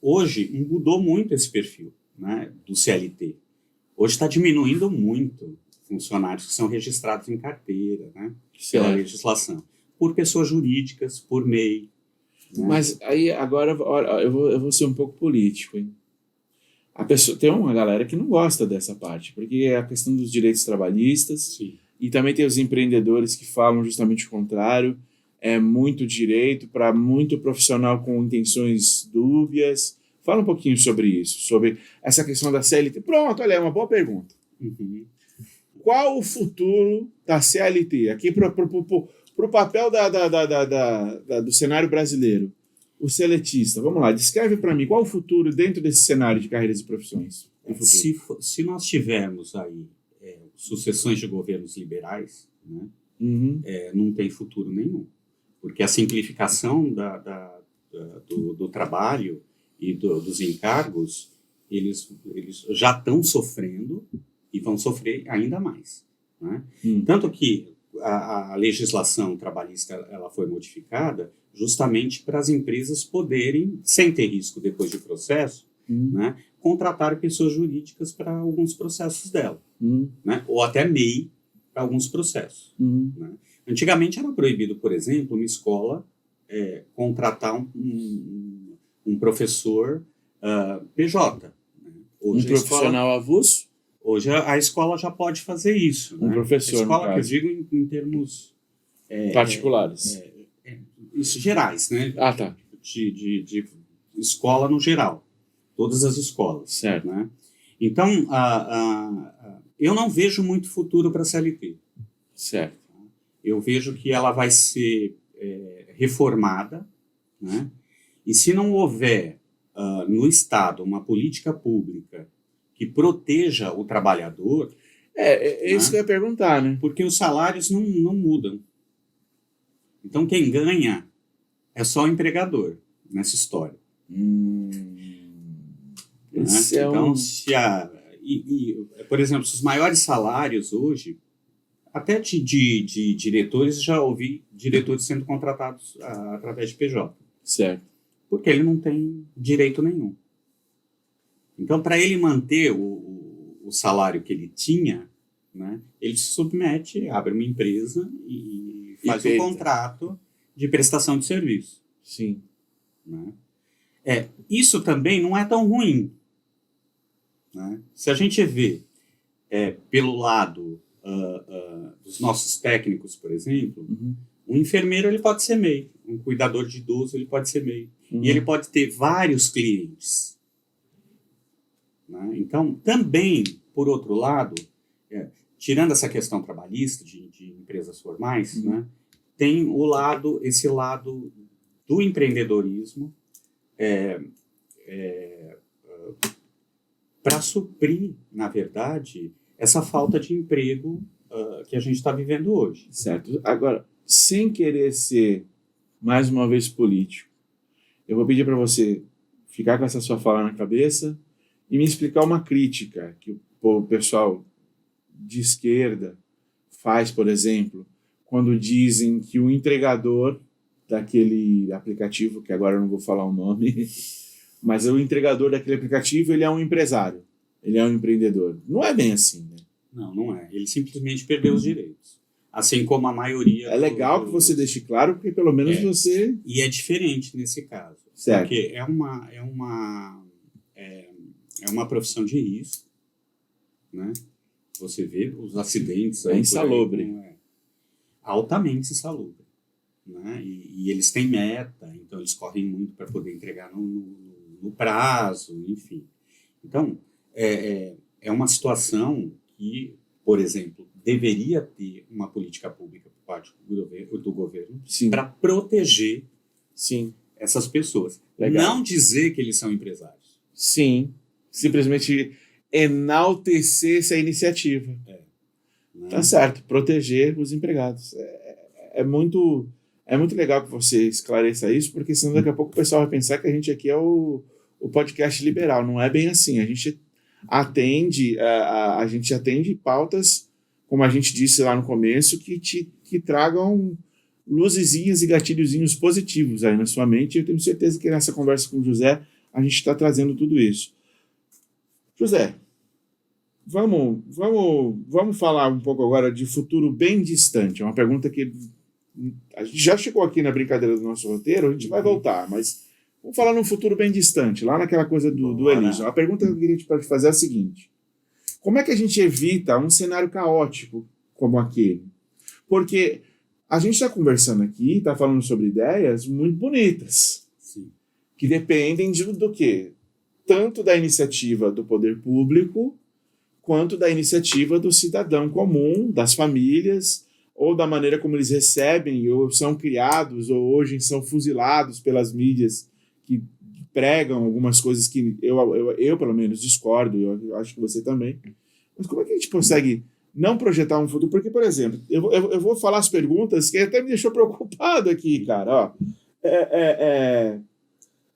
hoje mudou muito esse perfil, né, do CLT. Hoje está diminuindo muito funcionários que são registrados em carteira, né, pela legislação, por pessoas jurídicas, por MEI. Né? Mas aí agora eu vou ser um pouco político, hein? Tem uma galera que não gosta dessa parte, porque é a questão dos direitos trabalhistas. Sim. E também tem os empreendedores que falam justamente o contrário. É muito direito para muito profissional com intenções dúbias. Fala um pouquinho sobre isso, sobre essa questão da CLT. Pronto, olha, é uma boa pergunta. Uhum. Qual o futuro da CLT? Aqui para o papel do cenário brasileiro, o seletista. Vamos lá, descreve para mim qual o futuro dentro desse cenário de carreiras e profissões. Se nós tivermos aí sucessões de governos liberais, né, não tem futuro nenhum. Porque a simplificação do trabalho e dos encargos, eles já estão sofrendo e vão sofrer ainda mais. Né? Tanto que a legislação trabalhista ela foi modificada justamente para as empresas poderem, sem ter risco depois de processo, né, contratar pessoas jurídicas para alguns processos dela, né, ou até MEI para alguns processos. Né. Antigamente era proibido, por exemplo, uma escola contratar um professor PJ. Né. Hoje profissional avulso? Hoje a escola já pode fazer isso. Um né. professor, a escola, no que eu caso. digo em termos Particulares. isso, gerais, né? Ah, tá. De escola no geral. Todas as escolas. Certo. Né? Então, eu não vejo muito futuro para a CLT. Certo. Eu vejo que ela vai ser reformada, né? E se não houver no Estado uma política pública que proteja o trabalhador... É isso né? que eu ia perguntar, né? Porque os salários não mudam. Então, quem ganha é só o empregador nessa história. Esse Né? é então, por exemplo, os maiores salários hoje, até de diretores, já ouvi diretores sendo contratados através de PJ. Certo. Porque ele não tem direito nenhum. Então, para ele manter o salário que ele tinha, né, ele se submete, abre uma empresa e faz um contrato de prestação de serviço. Sim. Né? Isso também não é tão ruim. Né? Se a gente vê pelo lado dos nossos técnicos, por exemplo, um enfermeiro ele pode ser MEI, um cuidador de idoso ele pode ser MEI. E ele pode ter vários clientes. Né? Então, também, por outro lado, tirando essa questão trabalhista de empresas formais, né, tem esse lado do empreendedorismo para suprir, na verdade, essa falta de emprego que a gente está vivendo hoje. Certo. Agora, sem querer ser, mais uma vez, político, eu vou pedir para você ficar com essa sua fala na cabeça e me explicar uma crítica que o pessoal de esquerda faz, por exemplo, quando dizem que o entregador daquele aplicativo, que agora eu não vou falar o nome, mas o entregador daquele aplicativo, ele é um empresário, ele é um empreendedor. Não é bem assim, né? Não é. Ele simplesmente perdeu os direitos. Assim como a maioria... É legal que você deixe claro, porque pelo menos você... E é diferente nesse caso. Certo. Porque é uma profissão de risco, né? Você vê os acidentes... É insalubre. Altamente insalubre. Né? E eles têm meta, então eles correm muito para poder entregar no prazo, enfim. Então, é uma situação que, por exemplo, deveria ter uma política pública por parte do governo para proteger essas pessoas. Legal. Não dizer que eles são empresários. Sim. Simplesmente enaltecer essa iniciativa. Né? Tá certo. Proteger os empregados. É muito legal que você esclareça isso, porque senão daqui a pouco o pessoal vai pensar que a gente aqui é o podcast liberal. Não é bem assim. A gente atende pautas, como a gente disse lá no começo, que tragam luzezinhas e gatilhozinhos positivos aí na sua mente. Eu tenho certeza que nessa conversa com o José a gente está trazendo tudo isso. José, vamos falar um pouco agora de futuro bem distante. É uma pergunta que a gente já chegou aqui na brincadeira do nosso roteiro, a gente vai voltar, mas vamos falar num futuro bem distante, lá naquela coisa do Elísio. A pergunta que eu queria te fazer é a seguinte: como é que a gente evita um cenário caótico como aquele? Porque a gente está conversando aqui, está falando sobre ideias muito bonitas, que dependem do quê? Tanto da iniciativa do poder público, quanto da iniciativa do cidadão comum, das famílias, ou da maneira como eles recebem, ou são criados, ou hoje são fuzilados pelas mídias que pregam algumas coisas que eu pelo menos, discordo, eu acho que você também. Mas como é que a gente consegue não projetar um futuro? Porque, por exemplo, eu vou falar as perguntas que até me deixou preocupado aqui, cara. Ó,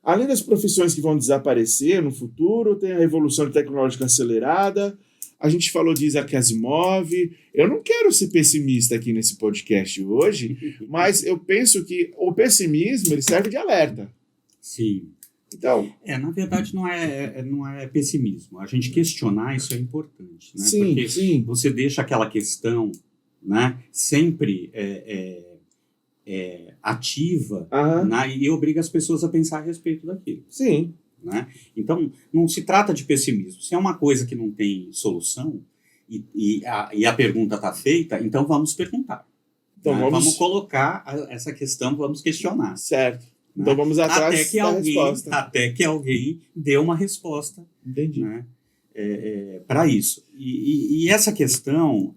além das profissões que vão desaparecer no futuro, tem a revolução tecnológica acelerada, A gente falou de Isaac Asimov. Eu não quero ser pessimista aqui nesse podcast hoje, mas eu penso que o pessimismo ele serve de alerta. Sim. Então, Na verdade, não é pessimismo. A gente questionar isso é importante, né? sim, Porque sim. você deixa aquela questão, né, sempre ativa, Aham, né, e obriga as pessoas a pensar a respeito daquilo. sim. Né? Então, não se trata de pessimismo. Se é uma coisa que não tem solução e a pergunta está feita, então vamos perguntar. Então Né? vamos... Vamos colocar essa questão, vamos questionar. Certo. Né? Então vamos atrás da resposta. Até que alguém dê uma resposta, Entendi. né, para isso. E essa questão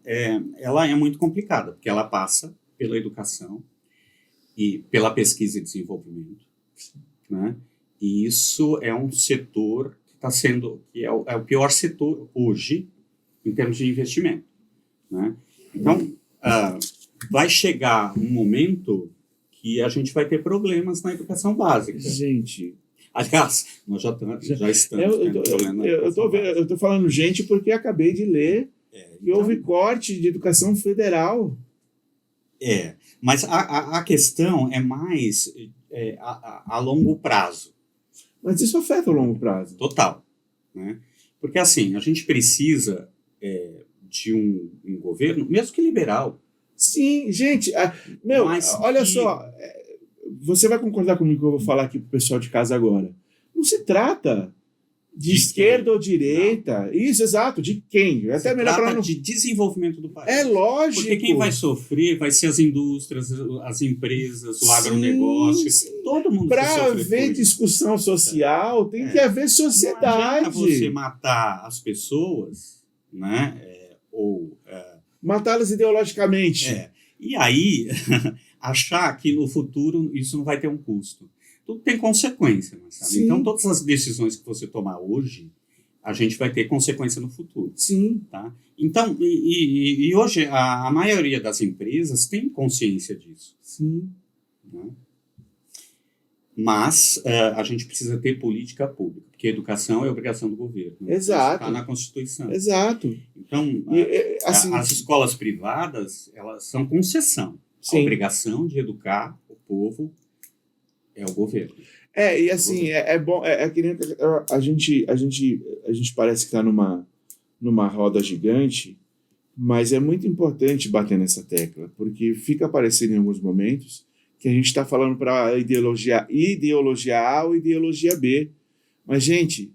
ela é muito complicada, porque ela passa pela educação e pela pesquisa e desenvolvimento. Né? E isso é um setor que está sendo, que é o pior setor hoje em termos de investimento. Né? Então, vai chegar um momento que a gente vai ter problemas na educação básica. Gente, Aliás, nós já estamos tendo problemas na educação básica. eu tô falando gente porque acabei de ler que houve corte de educação federal. Mas a questão é mais a longo prazo. Mas isso afeta o longo prazo. Total. Né? Porque, assim, a gente precisa de um governo, mesmo que liberal. Sim, gente. Olha só. Você vai concordar comigo que eu vou falar aqui pro pessoal de casa agora. Não se trata de esquerda ou direita. Não. Isso, exato. De quem? Até se melhor trata de desenvolvimento do país. É lógico. Porque quem vai sofrer vai ser as indústrias, as empresas, o agronegócio. Sim. Todo mundo vai sofrer. Para haver discussão social, tem que haver sociedade. Não adianta você matar as pessoas, né? Matá-las ideologicamente. E aí, achar que no futuro isso não vai ter um custo. Tudo tem consequência, Marcelo. Sim. Então, todas as decisões que você tomar hoje, a gente vai ter consequência no futuro. Sim. Tá? Então, e hoje a maioria das empresas tem consciência disso. Sim. Né? Mas a gente precisa ter política pública, porque educação é obrigação do governo. Exato. Está na Constituição. Exato. Então, assim, as escolas privadas, elas são concessão. Sim. A obrigação de educar o povo é o governo. E assim, é bom, que nem a gente parece que está numa roda gigante, mas é muito importante bater nessa tecla, porque fica aparecendo em alguns momentos que a gente está falando para ideologia A ou ideologia B. Mas, gente,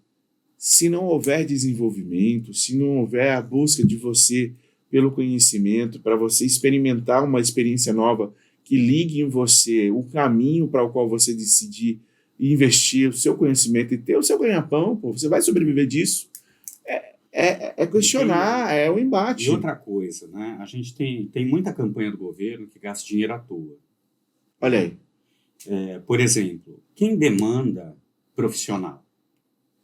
se não houver desenvolvimento, se não houver a busca de você pelo conhecimento, para você experimentar uma experiência nova que ligue em você o caminho para o qual você decidir investir o seu conhecimento e ter o seu ganha-pão, você vai sobreviver disso. Questionar, é um embate. E outra coisa, né? A gente tem muita campanha do governo que gasta dinheiro à toa. Olha aí. Por exemplo, quem demanda profissional?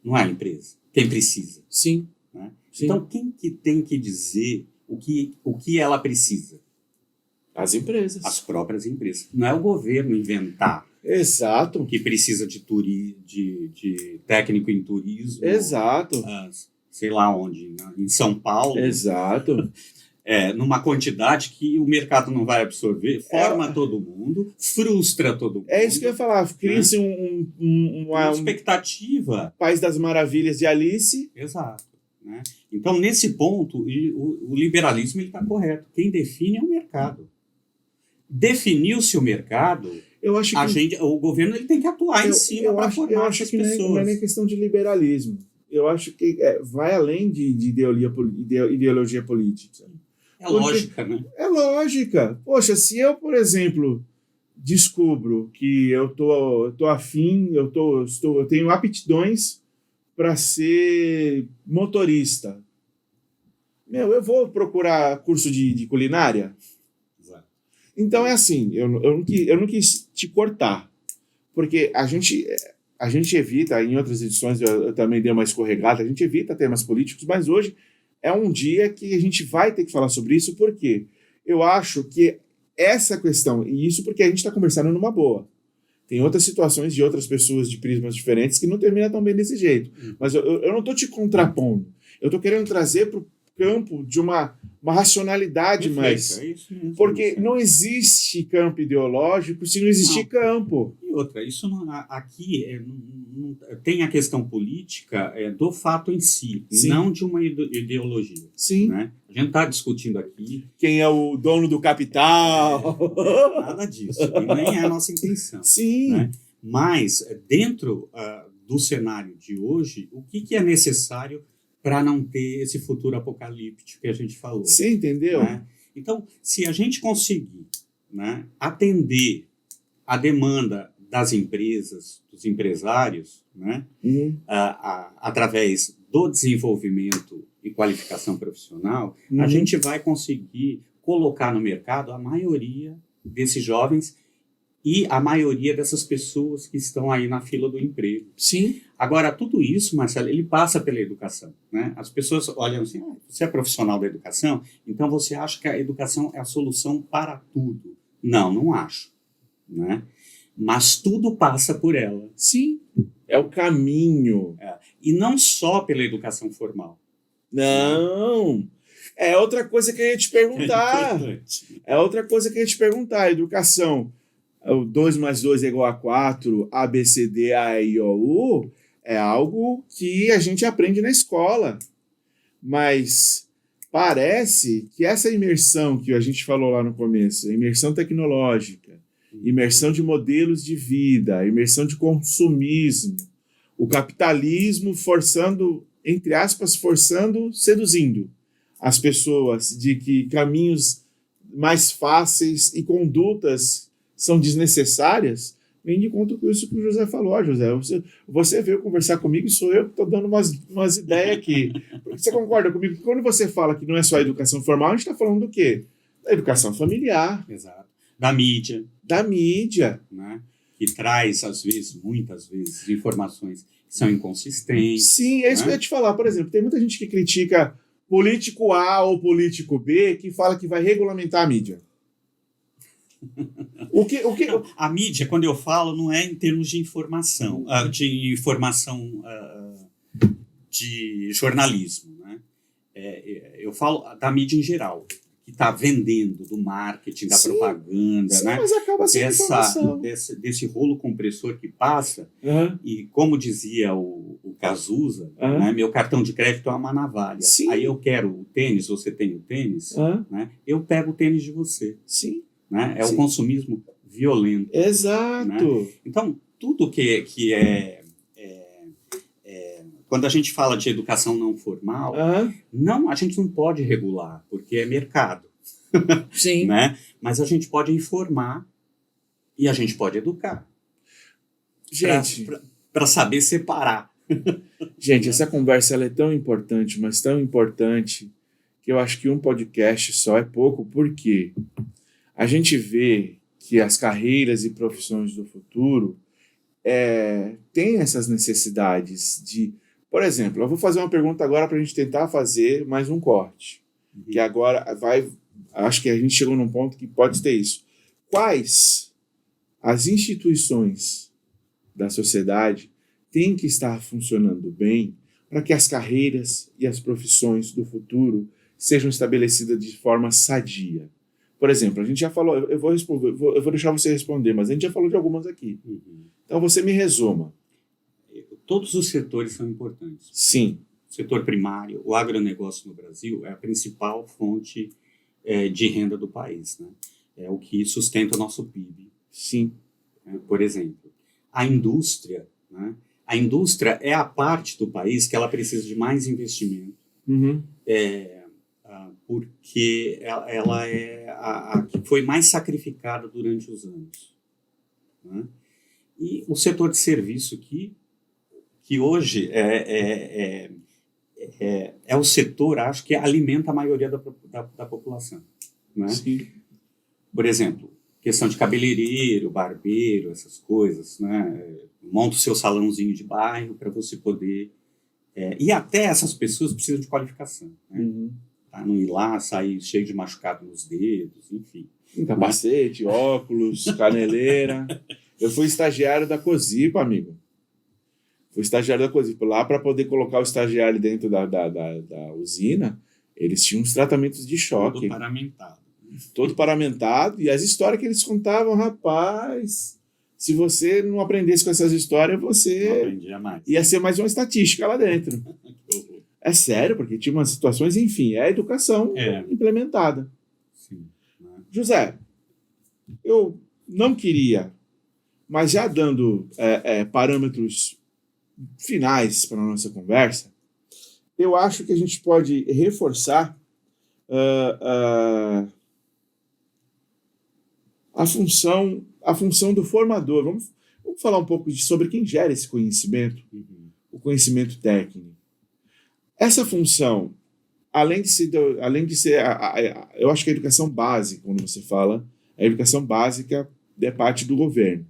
Não é a empresa. Quem precisa. Sim. Né? Sim. Então, quem que tem que dizer o que ela precisa? As empresas. As próprias empresas. Não é o governo inventar. Exato. Que precisa de técnico em turismo. Exato. Sei lá onde, né? Em São Paulo. Exato. Numa quantidade que o mercado não vai absorver, forma todo mundo, frustra todo mundo. É isso que eu ia falar. Cria-se uma expectativa. País das Maravilhas de Alice. Exato. Né? Então, nesse ponto, o liberalismo está correto. Quem define é o mercado. Definiu-se o mercado, eu acho que o governo ele tem que atuar em cima para formar essas pessoas. Não é nem questão de liberalismo. Eu acho que vai além de ideologia política. Lógica, né? É lógica. Poxa, se eu, por exemplo, descubro que eu tô afim, eu tenho aptidões para ser motorista, eu vou procurar curso de culinária? Exato. Então é assim, eu não quis te cortar, porque a gente evita, em outras edições eu também dei uma escorregada, a gente evita temas políticos, mas hoje é um dia que a gente vai ter que falar sobre isso, porque eu acho que essa questão, e isso porque a gente está conversando numa boa, tem outras situações de outras pessoas de prismas diferentes que não terminam tão bem desse jeito, mas eu não estou te contrapondo, eu estou querendo trazer campo de uma racionalidade mais. É isso mesmo. Porque não existe campo ideológico se não existir campo. E outra, isso aqui tem a questão política do fato em si, Sim. não de uma ideologia. Sim. Né? A gente está discutindo aqui. Quem é o dono do capital? Nada disso. E nem é a nossa intenção. Sim. Né? Mas, dentro do cenário de hoje, o que é necessário para não ter esse futuro apocalíptico que a gente falou? Você entendeu? Né? Então, se a gente conseguir, né, atender a demanda das empresas, dos empresários, né, através do desenvolvimento e qualificação profissional, a gente vai conseguir colocar no mercado a maioria desses jovens e a maioria dessas pessoas que estão aí na fila do emprego. Sim. Agora, tudo isso, Marcelo, ele passa pela educação. Né? As pessoas olham assim, você é profissional da educação, então você acha que a educação é a solução para tudo. Não, não acho. Né? Mas tudo passa por ela. Sim. É o caminho. E não só pela educação formal. Não. É outra coisa que eu ia te perguntar. É outra coisa que eu ia te perguntar. A educação, o 2 mais 2 é igual a 4, A, B, C, D, A, E, I, O, U, é algo que a gente aprende na escola. Mas parece que essa imersão que a gente falou lá no começo, imersão tecnológica, imersão de modelos de vida, imersão de consumismo, o capitalismo forçando, entre aspas, seduzindo as pessoas de que caminhos mais fáceis e condutas são desnecessárias, vem de conta com isso que o José falou. José, você veio conversar comigo e sou eu que estou dando umas ideias aqui. Você concorda comigo que quando você fala que não é só a educação formal, a gente está falando do quê? Da educação familiar. Exato. Da mídia. Da mídia. Né? Que traz, muitas vezes, informações que são inconsistentes. Sim, é isso que eu ia te falar. Por exemplo, tem muita gente que critica político A ou político B que fala que vai regulamentar a mídia. A mídia, quando eu falo, não é em termos de informação, de jornalismo. Né? Eu falo da mídia em geral, que está vendendo, do marketing, da propaganda. Sim, né? Mas acaba sendo informação. Desse rolo compressor que passa, e como dizia o Cazuza, né, meu cartão de crédito é uma navalha. Sim. Aí eu quero o tênis, você tem o tênis, né, eu pego o tênis de você. Sim. Né? É o consumismo violento. Exato. Né? Então, tudo que é quando a gente fala de educação não formal, a gente não pode regular, porque é mercado. Sim. Né? Mas a gente pode informar e a gente pode educar. Gente, para saber separar. Gente, essa conversa ela é tão importante, mas tão importante, que eu acho que um podcast só é pouco, porque a gente vê que as carreiras e profissões do futuro têm essas necessidades de... Por exemplo, eu vou fazer uma pergunta agora para a gente tentar fazer mais um corte. Que agora acho que a gente chegou num ponto que pode ter isso. Quais as instituições da sociedade têm que estar funcionando bem para que as carreiras e as profissões do futuro sejam estabelecidas de forma sadia? Por exemplo, a gente já falou, eu vou deixar você responder, mas a gente já falou de algumas aqui. Então você me resuma. Todos os setores são importantes. Sim. O setor primário, o agronegócio no Brasil é a principal fonte de renda do país. Né? É o que sustenta o nosso PIB. Sim. Por exemplo, a indústria. Né? A indústria é a parte do país que ela precisa de mais investimento. Porque ela é a que foi mais sacrificada durante os anos. Né? E o setor de serviço que hoje é o setor, acho que alimenta a maioria da população. Né? Sim. Por exemplo, questão de cabeleireiro, barbeiro, essas coisas. Né? Monta o seu salãozinho de bairro para você poder... e até essas pessoas precisam de qualificação. Né? Tá? Não ir lá, sair cheio de machucado nos dedos, enfim. Capacete, óculos, caneleira. Eu fui estagiário da Cosipa, amigo. Fui estagiário da Cosipa. Lá, para poder colocar o estagiário dentro da usina, Eles tinham uns tratamentos de choque. Todo paramentado. Todo paramentado. E as histórias que eles contavam, rapaz, se você não aprendesse com essas histórias, Não você aprendia mais. ia ser mais uma estatística lá dentro. Que horror. É sério, porque tinha umas situações, enfim, é a educação implementada. Sim, né? José, eu não queria, mas já dando parâmetros finais para a nossa conversa, eu acho que a gente pode reforçar a função do formador. Vamos falar um pouco sobre quem gera esse conhecimento, o conhecimento técnico. Essa função, além de ser eu acho que a educação básica, quando você fala, a educação básica é parte do governo.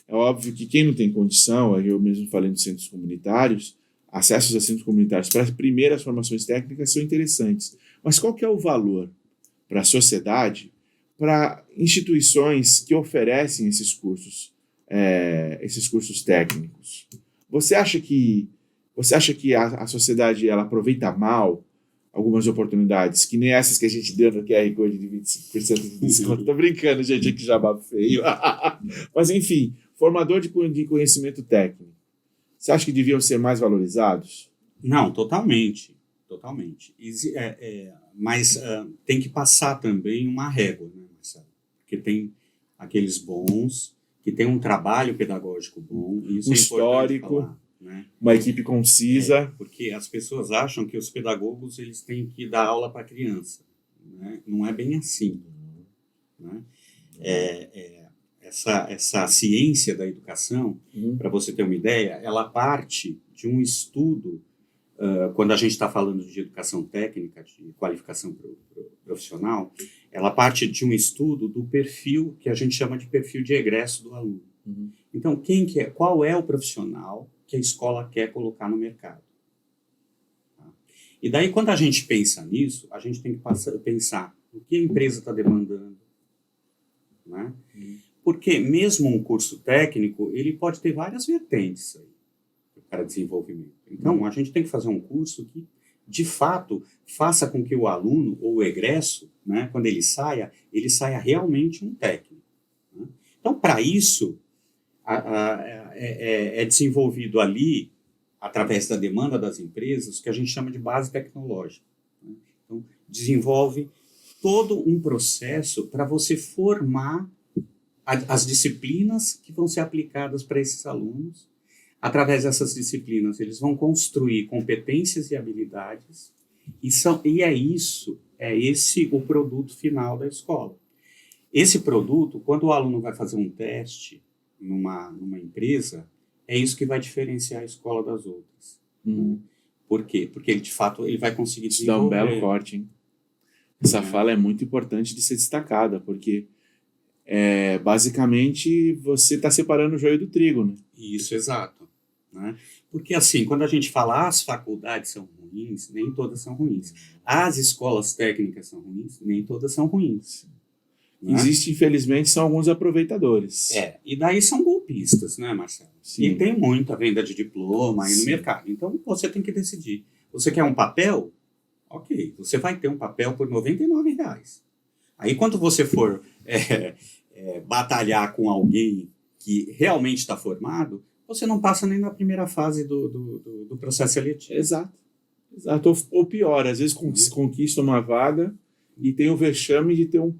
É óbvio que quem não tem condição, eu mesmo falei de centros comunitários, acessos a centros comunitários para as primeiras formações técnicas são interessantes. Mas qual que é o valor para a sociedade, para instituições que oferecem esses cursos técnicos? Você acha que a sociedade ela aproveita mal algumas oportunidades, que nem essas que a gente deu no QR Code de 25% de desconto? Tô brincando, gente, que jabá feio. Mas, enfim, formador de conhecimento técnico. Você acha que deviam ser mais valorizados? Não, totalmente. Totalmente. Mas tem que passar também uma régua, né, Marcelo? Porque tem aqueles bons, que tem um trabalho pedagógico bom, e isso histórico, é importante falar, né? Uma equipe concisa. Porque as pessoas acham que os pedagogos eles têm que dar aula para a criança, né? Não é bem assim, né? Essa ciência da educação, para você ter uma ideia, ela parte de um estudo, quando a gente está falando de educação técnica, de qualificação profissional, ela parte de um estudo do perfil que a gente chama de perfil de egresso do aluno. Então, qual é o profissional que a escola quer colocar no mercado? Tá? E daí, quando a gente pensa nisso, a gente tem que pensar o que a empresa está demandando, né? Porque mesmo um curso técnico, ele pode ter várias vertentes aí para desenvolvimento. Então, a gente tem que fazer um curso que, de fato, faça com que o aluno ou o egresso, né, quando ele saia realmente um técnico, né? Então, para isso, é desenvolvido ali, através da demanda das empresas, o que a gente chama de base tecnológica, né? Então, desenvolve todo um processo para você formar as disciplinas que vão ser aplicadas para esses alunos. Através dessas disciplinas, eles vão construir competências e habilidades, e é esse o produto final da escola. Esse produto, quando o aluno vai fazer um teste numa empresa, é isso que vai diferenciar a escola das outras. Né? Por quê? Porque, de fato, ele vai conseguir desenvolver. Isso dá um belo corte, hein? Essa fala é muito importante de ser destacada, porque basicamente você está separando o joio do trigo, né? Isso, exato. Né? Porque, assim, quando a gente fala as faculdades são ruins, nem todas são ruins. As escolas técnicas são ruins, nem todas são ruins. Né? Existe, infelizmente, são alguns aproveitadores. E daí são golpistas, né, Marcelo? Sim. E tem muita venda de diploma aí no mercado. Então, você tem que decidir. Você quer um papel? Ok, você vai ter um papel por R$99. Aí, quando você for batalhar com alguém que realmente está formado, você não passa nem na primeira fase do processo seletivo. Exato. Ou pior, às vezes conquista uma vaga e tem o vexame de ter um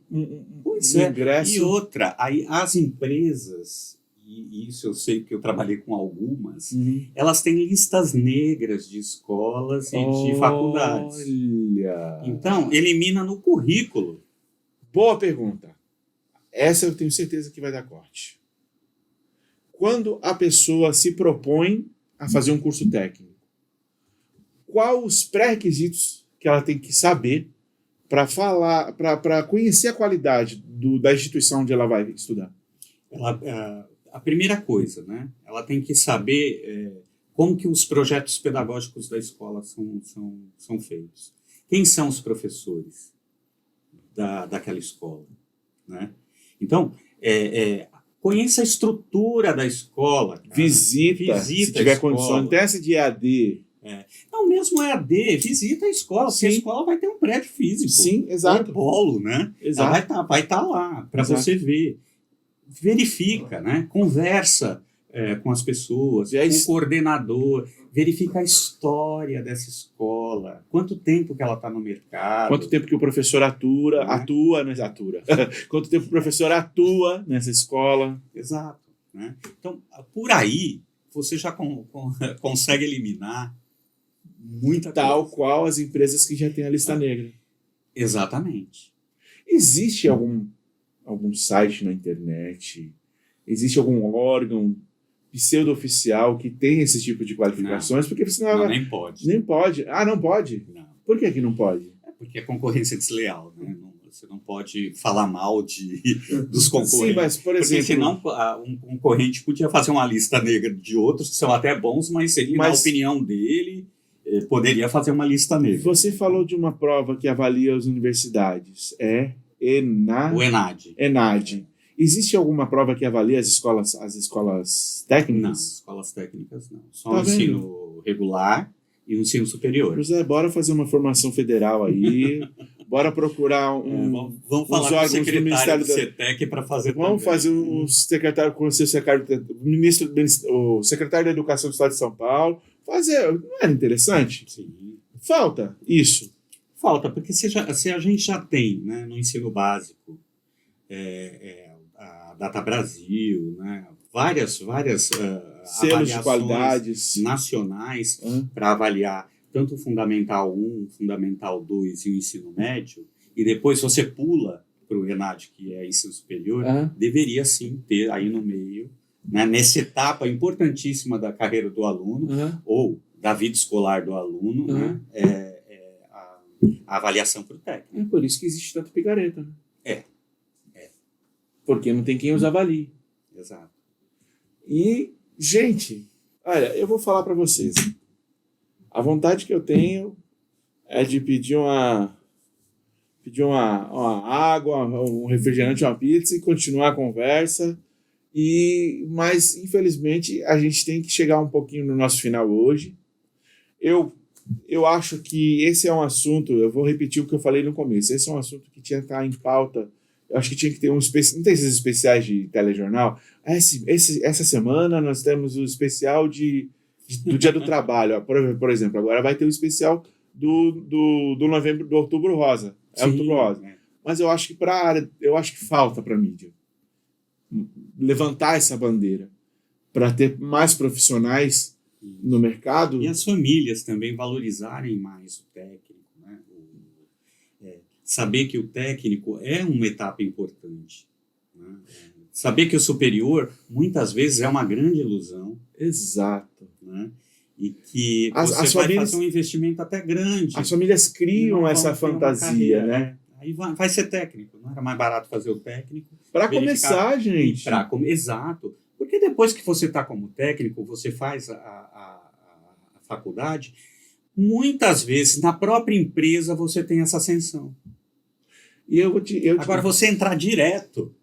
ingresso. E outra, aí as empresas, e isso eu sei que eu trabalhei com algumas, elas têm listas negras de escolas e de faculdades. Olha! Então, elimina no currículo. Boa pergunta. Essa eu tenho certeza que vai dar corte. Quando a pessoa se propõe a fazer um curso técnico, quais os pré-requisitos que ela tem que saber para conhecer a qualidade da instituição onde ela vai estudar? A primeira coisa, né? Ela tem que saber como que os projetos pedagógicos da escola são feitos. Quem são os professores daquela escola, né? Então, conheça a estrutura da escola. Cara. Visita se tiver condições. Não tem essa de EAD. Então, mesmo EAD, visita a escola, porque a Sim. escola vai ter um prédio físico. Sim, exato. Um polo, né? Exato. Ela vai estar lá para Exato. você ver. Verifica, né? Conversa com as pessoas, E aí, com o coordenador, verifica a história dessa escola, quanto tempo que ela está no mercado. Quanto tempo que o professor atua, quanto tempo o professor atua nessa escola. Exato. Né? Então, por aí, você já consegue eliminar muita Tal coisa. qual as empresas que já têm a lista negra. Exatamente. Existe algum site na internet, existe algum órgão pseudo-oficial que tem esse tipo de qualificações? Porque senão Não, nem pode. nem pode. Ah, não pode? Não. Por que não pode? Porque é concorrência desleal, né? Você não pode falar mal dos concorrentes. Sim, mas, por exemplo... Porque senão um concorrente podia fazer uma lista negra de outros que são até bons, mas ele, na opinião dele, poderia fazer uma lista negra. Você falou de uma prova que avalia as universidades. É o ENAD. ENAD. Existe alguma prova que avalia as escolas técnicas? Não, escolas técnicas não. Só Tá o ensino regular e o ensino superior. José, bora fazer uma formação federal aí. Bora procurar vamos falar com o secretário do CETEC para fazer Vamos também. fazer o secretário com o seu o secretário da Educação do Estado de São Paulo. Fazer. Não era interessante? Sim. Falta isso. Falta, porque se a gente já tem, né, no ensino básico a Data Brasil, né, várias selos de qualidades nacionais para avaliar tanto o Fundamental 1, Fundamental 2 e o ensino médio, e depois você pula para o ENAD, que é ensino superior, deveria sim ter aí no meio, né, nessa etapa importantíssima da carreira do aluno, ou da vida escolar do aluno, né, a avaliação para o técnico. É por isso que existe tanto picareta. Né? É. Porque não tem quem os avalie. Exato. E, gente, olha, eu vou falar para vocês. A vontade que eu tenho é de pedir uma água, um refrigerante, uma pizza e continuar a conversa. Mas, infelizmente, a gente tem que chegar um pouquinho no nosso final hoje. Eu acho que esse é um assunto, eu vou repetir o que eu falei no começo, esse é um assunto que tinha que estar em pauta. Eu acho que tinha que ter não tem esses especiais de telejornal? Essa semana nós temos o especial do Dia do Trabalho. Por exemplo, agora vai ter o especial do Outubro Rosa. Outubro Rosa. Mas eu acho que eu acho que falta para a mídia levantar essa bandeira para ter mais profissionais no mercado. E as famílias também valorizarem mais o técnico, né? Saber que o técnico é uma etapa importante, né? Saber que o superior muitas vezes é uma grande ilusão. Exato. Né? E que as vai famílias, fazer um investimento até grande. As famílias criam essa fantasia, né? Aí vai ser técnico. Não era mais barato fazer o técnico? Para começar, gente. Exato. Porque depois que você está como técnico, você faz a faculdade, muitas vezes na própria empresa você tem essa ascensão. E agora você entrar direto,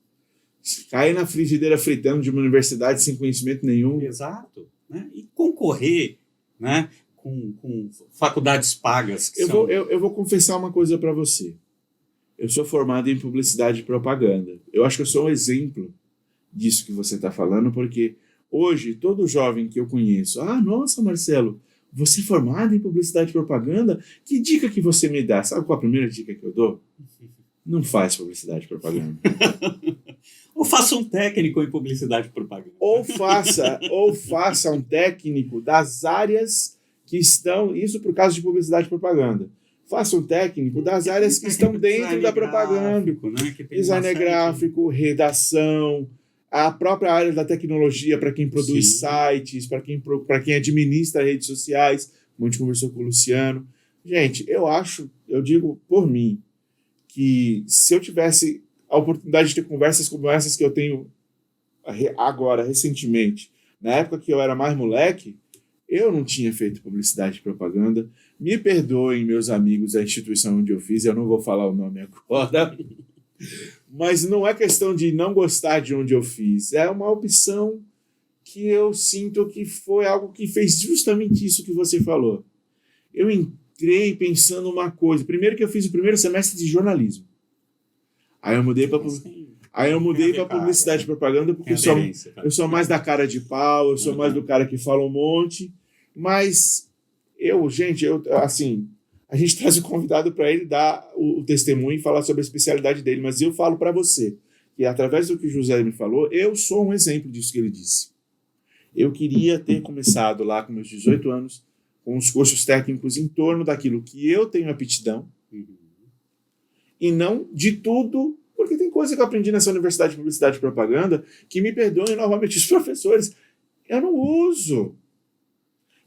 cair na frigideira fritando de uma universidade sem conhecimento nenhum. Exato. Né? E concorrer, né, com faculdades pagas. Eu vou confessar uma coisa para você. Eu sou formado em publicidade e propaganda. Eu acho que eu sou um exemplo disso que você está falando, porque hoje todo jovem que eu conheço, nossa, Marcelo, você é formado em publicidade e propaganda? Que dica que você me dá? Sabe qual a primeira dica que eu dou? Não faz publicidade e propaganda. Ou faça um técnico em publicidade e propaganda. Ou faça um técnico das áreas que estão... Isso por causa de publicidade e propaganda. Faça um técnico das áreas que estão dentro da propaganda. Né? Design gráfico, redação, a própria área da tecnologia para quem produz sites, para quem administra redes sociais, como a gente conversou com o Luciano. Gente, eu digo por mim, que se eu tivesse a oportunidade de ter conversas como essas que eu tenho agora, recentemente, na época que eu era mais moleque, eu não tinha feito publicidade e propaganda. Me perdoem, meus amigos, a instituição onde eu fiz, eu não vou falar o nome agora, mas não é questão de não gostar de onde eu fiz, é uma opção que eu sinto que foi algo que fez justamente isso que você falou. eu entrei pensando uma coisa. Primeiro que eu fiz o primeiro semestre de jornalismo. Aí eu mudei para publicidade e propaganda, porque eu sou mais da cara de pau, eu sou mais do cara que fala um monte. Mas assim, a gente traz o convidado para ele dar o testemunho e falar sobre a especialidade dele. Mas eu falo para você que, através do que o José me falou, eu sou um exemplo disso que ele disse. Eu queria ter começado lá com meus 18 anos, com os cursos técnicos em torno daquilo que eu tenho aptidão, e não de tudo, porque tem coisa que eu aprendi nessa universidade de publicidade e propaganda que, me perdoem novamente os professores, eu não uso.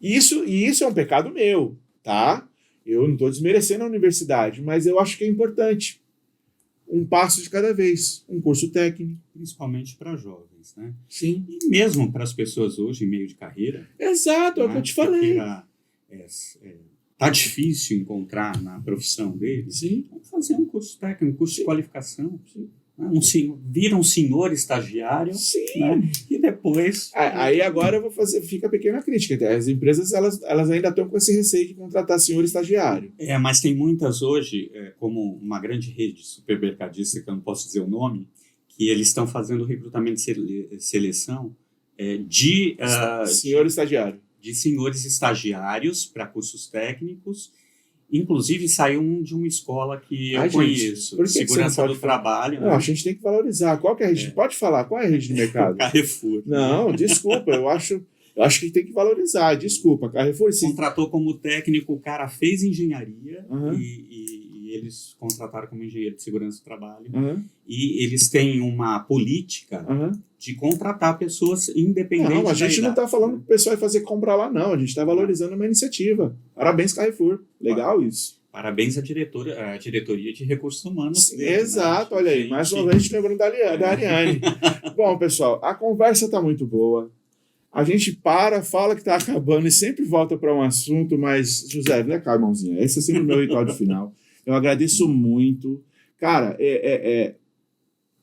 E isso é um pecado meu, tá? Eu não estou desmerecendo a universidade, mas eu acho que é importante. Um passo de cada vez, um curso técnico. Principalmente para jovens, né? Sim. E mesmo para as pessoas hoje em meio de carreira. Exato, é o que eu te falei. Tá difícil encontrar na profissão deles. Sim. Vamos fazer um curso técnico, um curso de qualificação. Sim. Vira um senhor estagiário. Sim. Né? E depois... Aí agora eu vou fazer, fica a pequena crítica. As empresas elas ainda estão com esse receio de contratar senhor estagiário. Mas tem muitas hoje, como uma grande rede de supermercadista, que eu não posso dizer o nome, que eles estão fazendo recrutamento de seleção de senhor estagiário. De senhores estagiários para cursos técnicos. Inclusive, saiu de uma escola que eu conheço, por segurança do trabalho. Não, a gente tem que valorizar. Qual que é a rede? Pode falar, qual é a rede de mercado? Carrefour. Não, desculpa, eu acho que tem que valorizar. Desculpa, Carrefour. Contratou como técnico, o cara fez engenharia e eles contrataram como engenheiro de segurança do trabalho. E eles têm uma política de contratar pessoas independentes. Não, a gente não está falando que o pessoal vai fazer compra lá, não. A gente está valorizando uma iniciativa. Parabéns, Carrefour. Legal isso. Parabéns à diretoria de recursos humanos. Sim, exato, olha aí. Mais uma vez a gente lembrando da Ariane. Bom, pessoal, a conversa está muito boa. A gente fala que está acabando e sempre volta para um assunto, mas, José, vem cá, irmãozinha. Esse é sempre o meu ritual de final. Eu agradeço muito. Cara,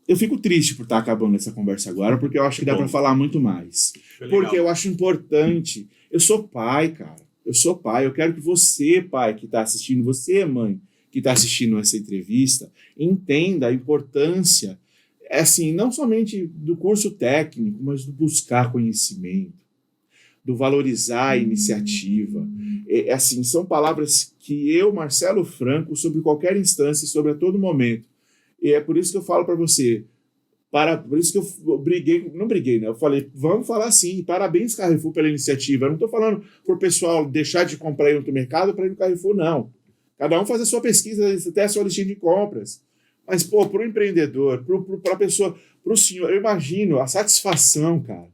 eu fico triste por estar acabando essa conversa agora, porque eu acho que dá para falar muito mais. Porque eu acho importante. Eu sou pai, cara. Eu sou pai. Eu quero que você, pai, que está assistindo, você, mãe, que está assistindo essa entrevista, entenda a importância, assim, não somente do curso técnico, mas do buscar conhecimento, do valorizar a iniciativa. Assim, são palavras que eu, Marcelo Franco, sobre qualquer instância e sobre a todo momento. E é por isso que eu falo para você, por isso que eu não briguei, né? Eu falei, vamos falar assim, parabéns, Carrefour, pela iniciativa. Eu não estou falando para o pessoal deixar de comprar em outro mercado para ir no Carrefour, não. Cada um faz a sua pesquisa, até a sua listinha de compras. Mas, para o empreendedor, para a pessoa, para o senhor, eu imagino a satisfação, cara.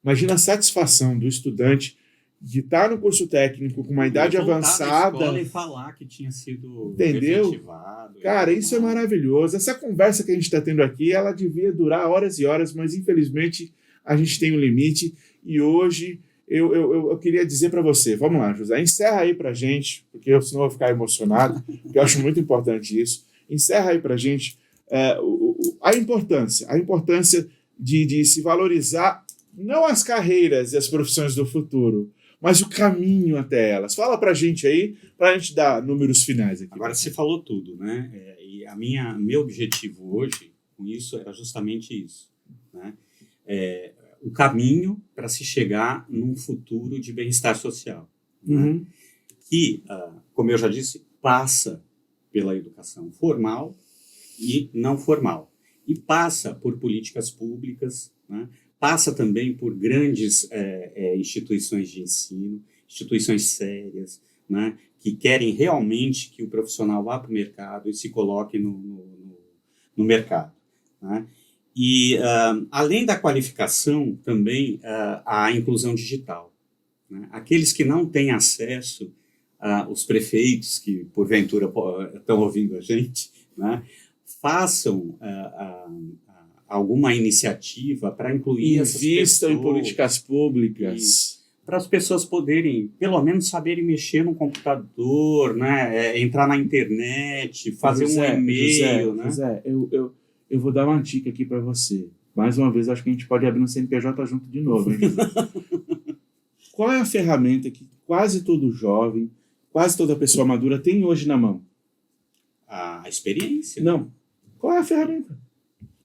Imagina a satisfação do estudante de estar no curso técnico com uma idade avançada e falar que tinha sido efetivado. Cara, isso é maravilhoso. Essa conversa que a gente está tendo aqui, ela devia durar horas e horas, mas infelizmente a gente tem um limite. E hoje eu queria dizer para você, vamos lá, José, encerra aí para a gente, porque senão eu vou ficar emocionado, porque eu acho muito importante isso. Encerra aí para a gente a importância de se valorizar não as carreiras e as profissões do futuro, mas o caminho até elas. Fala pra gente aí, pra gente dar números finais aqui. Agora você falou tudo, né? E meu objetivo hoje com isso era justamente isso, né? O caminho para se chegar num futuro de bem-estar social, né? Que, como eu já disse, passa pela educação formal e não formal. E passa por políticas públicas, né? Passa também por grandes instituições de ensino, instituições sérias, né, que querem realmente que o profissional vá para o mercado e se coloque no mercado, né? E, além da qualificação, também a inclusão digital, né? Aqueles que não têm acesso, os prefeitos que, porventura, estão ouvindo a gente, né, façam alguma iniciativa para incluir essas pessoas. Invistam em políticas públicas. Para as pessoas poderem, pelo menos, saberem mexer no computador, né? Entrar na internet, fazer um e-mail. José, eu vou dar uma dica aqui para você. Mais uma vez, acho que a gente pode abrir um CNPJ junto de novo, hein? Qual é a ferramenta que quase todo jovem quase toda pessoa madura tem hoje na mão? A experiência. Não. Qual é a ferramenta?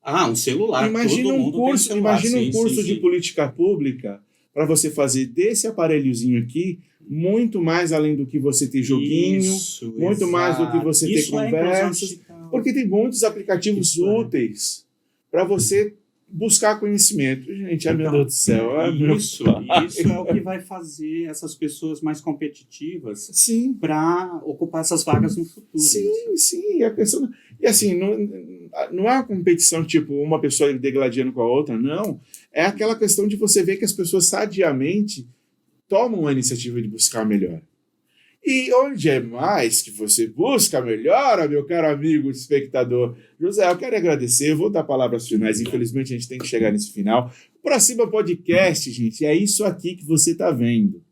Um celular. Imagina Todo um mundo tem curso, celular. imagina um Sim, curso sim, de sim. política pública para você fazer desse aparelhozinho aqui muito mais além do que você ter joguinho, Isso, muito mais do que você ter Isso é inclusão conversas, digital. porque tem muitos aplicativos Isso é. úteis para você buscar conhecimento. Gente, ai meu Então, Deus do céu. Ai, meu Isso pai. é o que vai fazer essas pessoas mais competitivas Sim, para ocupar essas vagas no futuro. sim. A questão, e assim, não é uma competição tipo uma pessoa degladiando com a outra, não. É aquela questão de você ver que as pessoas sadiamente tomam a iniciativa de buscar melhor. E onde é mais que você busca melhor, meu caro amigo espectador? José, eu quero agradecer, eu vou dar palavras finais, infelizmente a gente tem que chegar nesse final. Pra Cima Podcast, gente, é isso aqui que você tá vendo.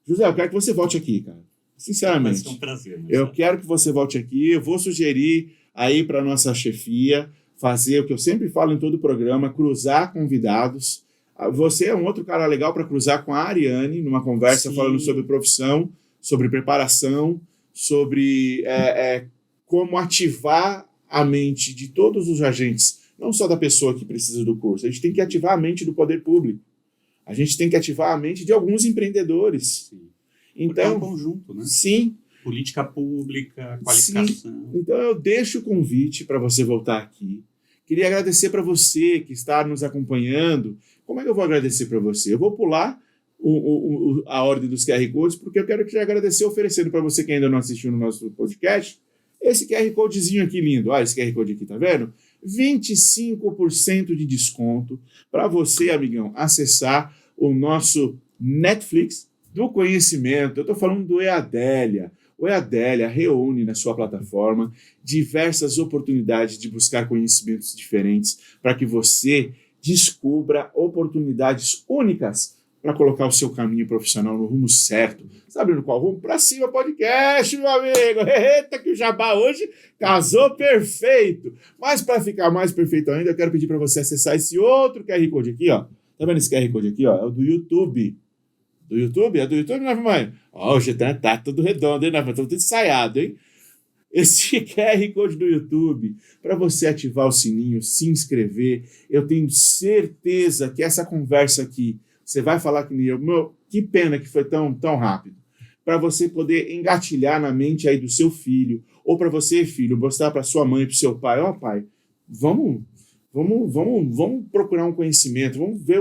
José, eu quero que você volte aqui, cara. Vai Sinceramente. ser um prazer. Eu quero que você volte aqui, eu vou sugerir aí para nossa chefia fazer o que eu sempre falo em todo o programa, cruzar convidados. Você é um outro cara legal para cruzar com a Ariane, numa conversa Sim. falando sobre profissão, sobre preparação, sobre como ativar a mente de todos os agentes, não só da pessoa que precisa do curso. A gente tem que ativar a mente do poder público. A gente tem que ativar a mente de alguns empreendedores. Sim. Então, é um conjunto, né? Sim. Política pública, qualificação. Sim. Então eu deixo o convite para você voltar aqui. Queria agradecer para você que está nos acompanhando. Como é que eu vou agradecer para você? Eu vou pular a ordem dos QR Codes, porque eu quero te agradecer oferecendo para você que ainda não assistiu no nosso podcast, esse QR Codezinho aqui lindo. Olha esse QR Code aqui, tá vendo? 25% de desconto para você, amigão, acessar o nosso Netflix do conhecimento. Eu estou falando do EADélia. O EADélia reúne na sua plataforma diversas oportunidades de buscar conhecimentos diferentes para que você descubra oportunidades únicas para colocar o seu caminho profissional no rumo certo. Sabe no qual rumo? Pra Cima Podcast, meu amigo. Eita, que o Jabá hoje casou perfeito. Mas para ficar mais perfeito ainda, eu quero pedir para você acessar esse outro QR Code aqui, ó. Tá vendo esse QR Code aqui, ó? É o do YouTube. Do YouTube? É do YouTube, né, mãe? Ó, hoje tá tudo redondo, hein, né? Tá tudo ensaiado, hein? Esse QR Code do YouTube, para você ativar o sininho, se inscrever. Eu tenho certeza que essa conversa aqui, você vai falar que nem eu. Meu, que pena que foi tão rápido. Para você poder engatilhar na mente aí do seu filho, ou para você, filho, mostrar para sua mãe, para o seu pai, ó, pai, vamos procurar um conhecimento, vamos ver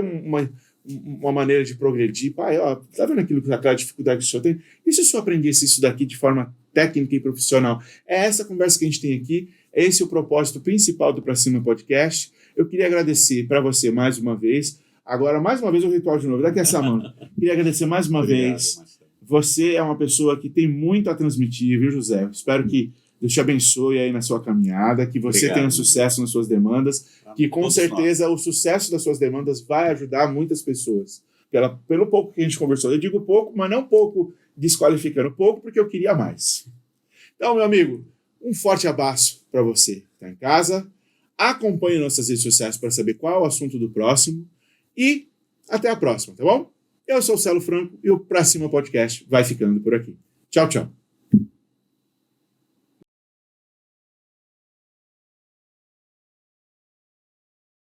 uma maneira de progredir. Pai, ó, tá vendo aquela dificuldade que o senhor tem? E se o senhor aprendesse isso daqui de forma técnica e profissional? É essa conversa que a gente tem aqui, esse é o propósito principal do Pra Cima Podcast. Eu queria agradecer para você mais uma vez. Agora, mais uma vez, o ritual de novo. Daqui essa mão. Queria agradecer mais uma vez. Marcelo. Você é uma pessoa que tem muito a transmitir, viu, José? Espero que Deus te abençoe aí na sua caminhada, que você Obrigado. tenha sucesso nas suas demandas, que com Todos certeza o sucesso das suas demandas vai ajudar muitas pessoas. Pelo pouco que a gente conversou. Eu digo pouco, mas não pouco desqualificando, pouco porque eu queria mais. Então, meu amigo, um forte abraço para você que está em casa. Acompanhe nossas redes sociais para saber qual é o assunto do próximo. E até a próxima, tá bom? Eu sou o Celo Franco e o Pra Cima Podcast vai ficando por aqui. Tchau, tchau.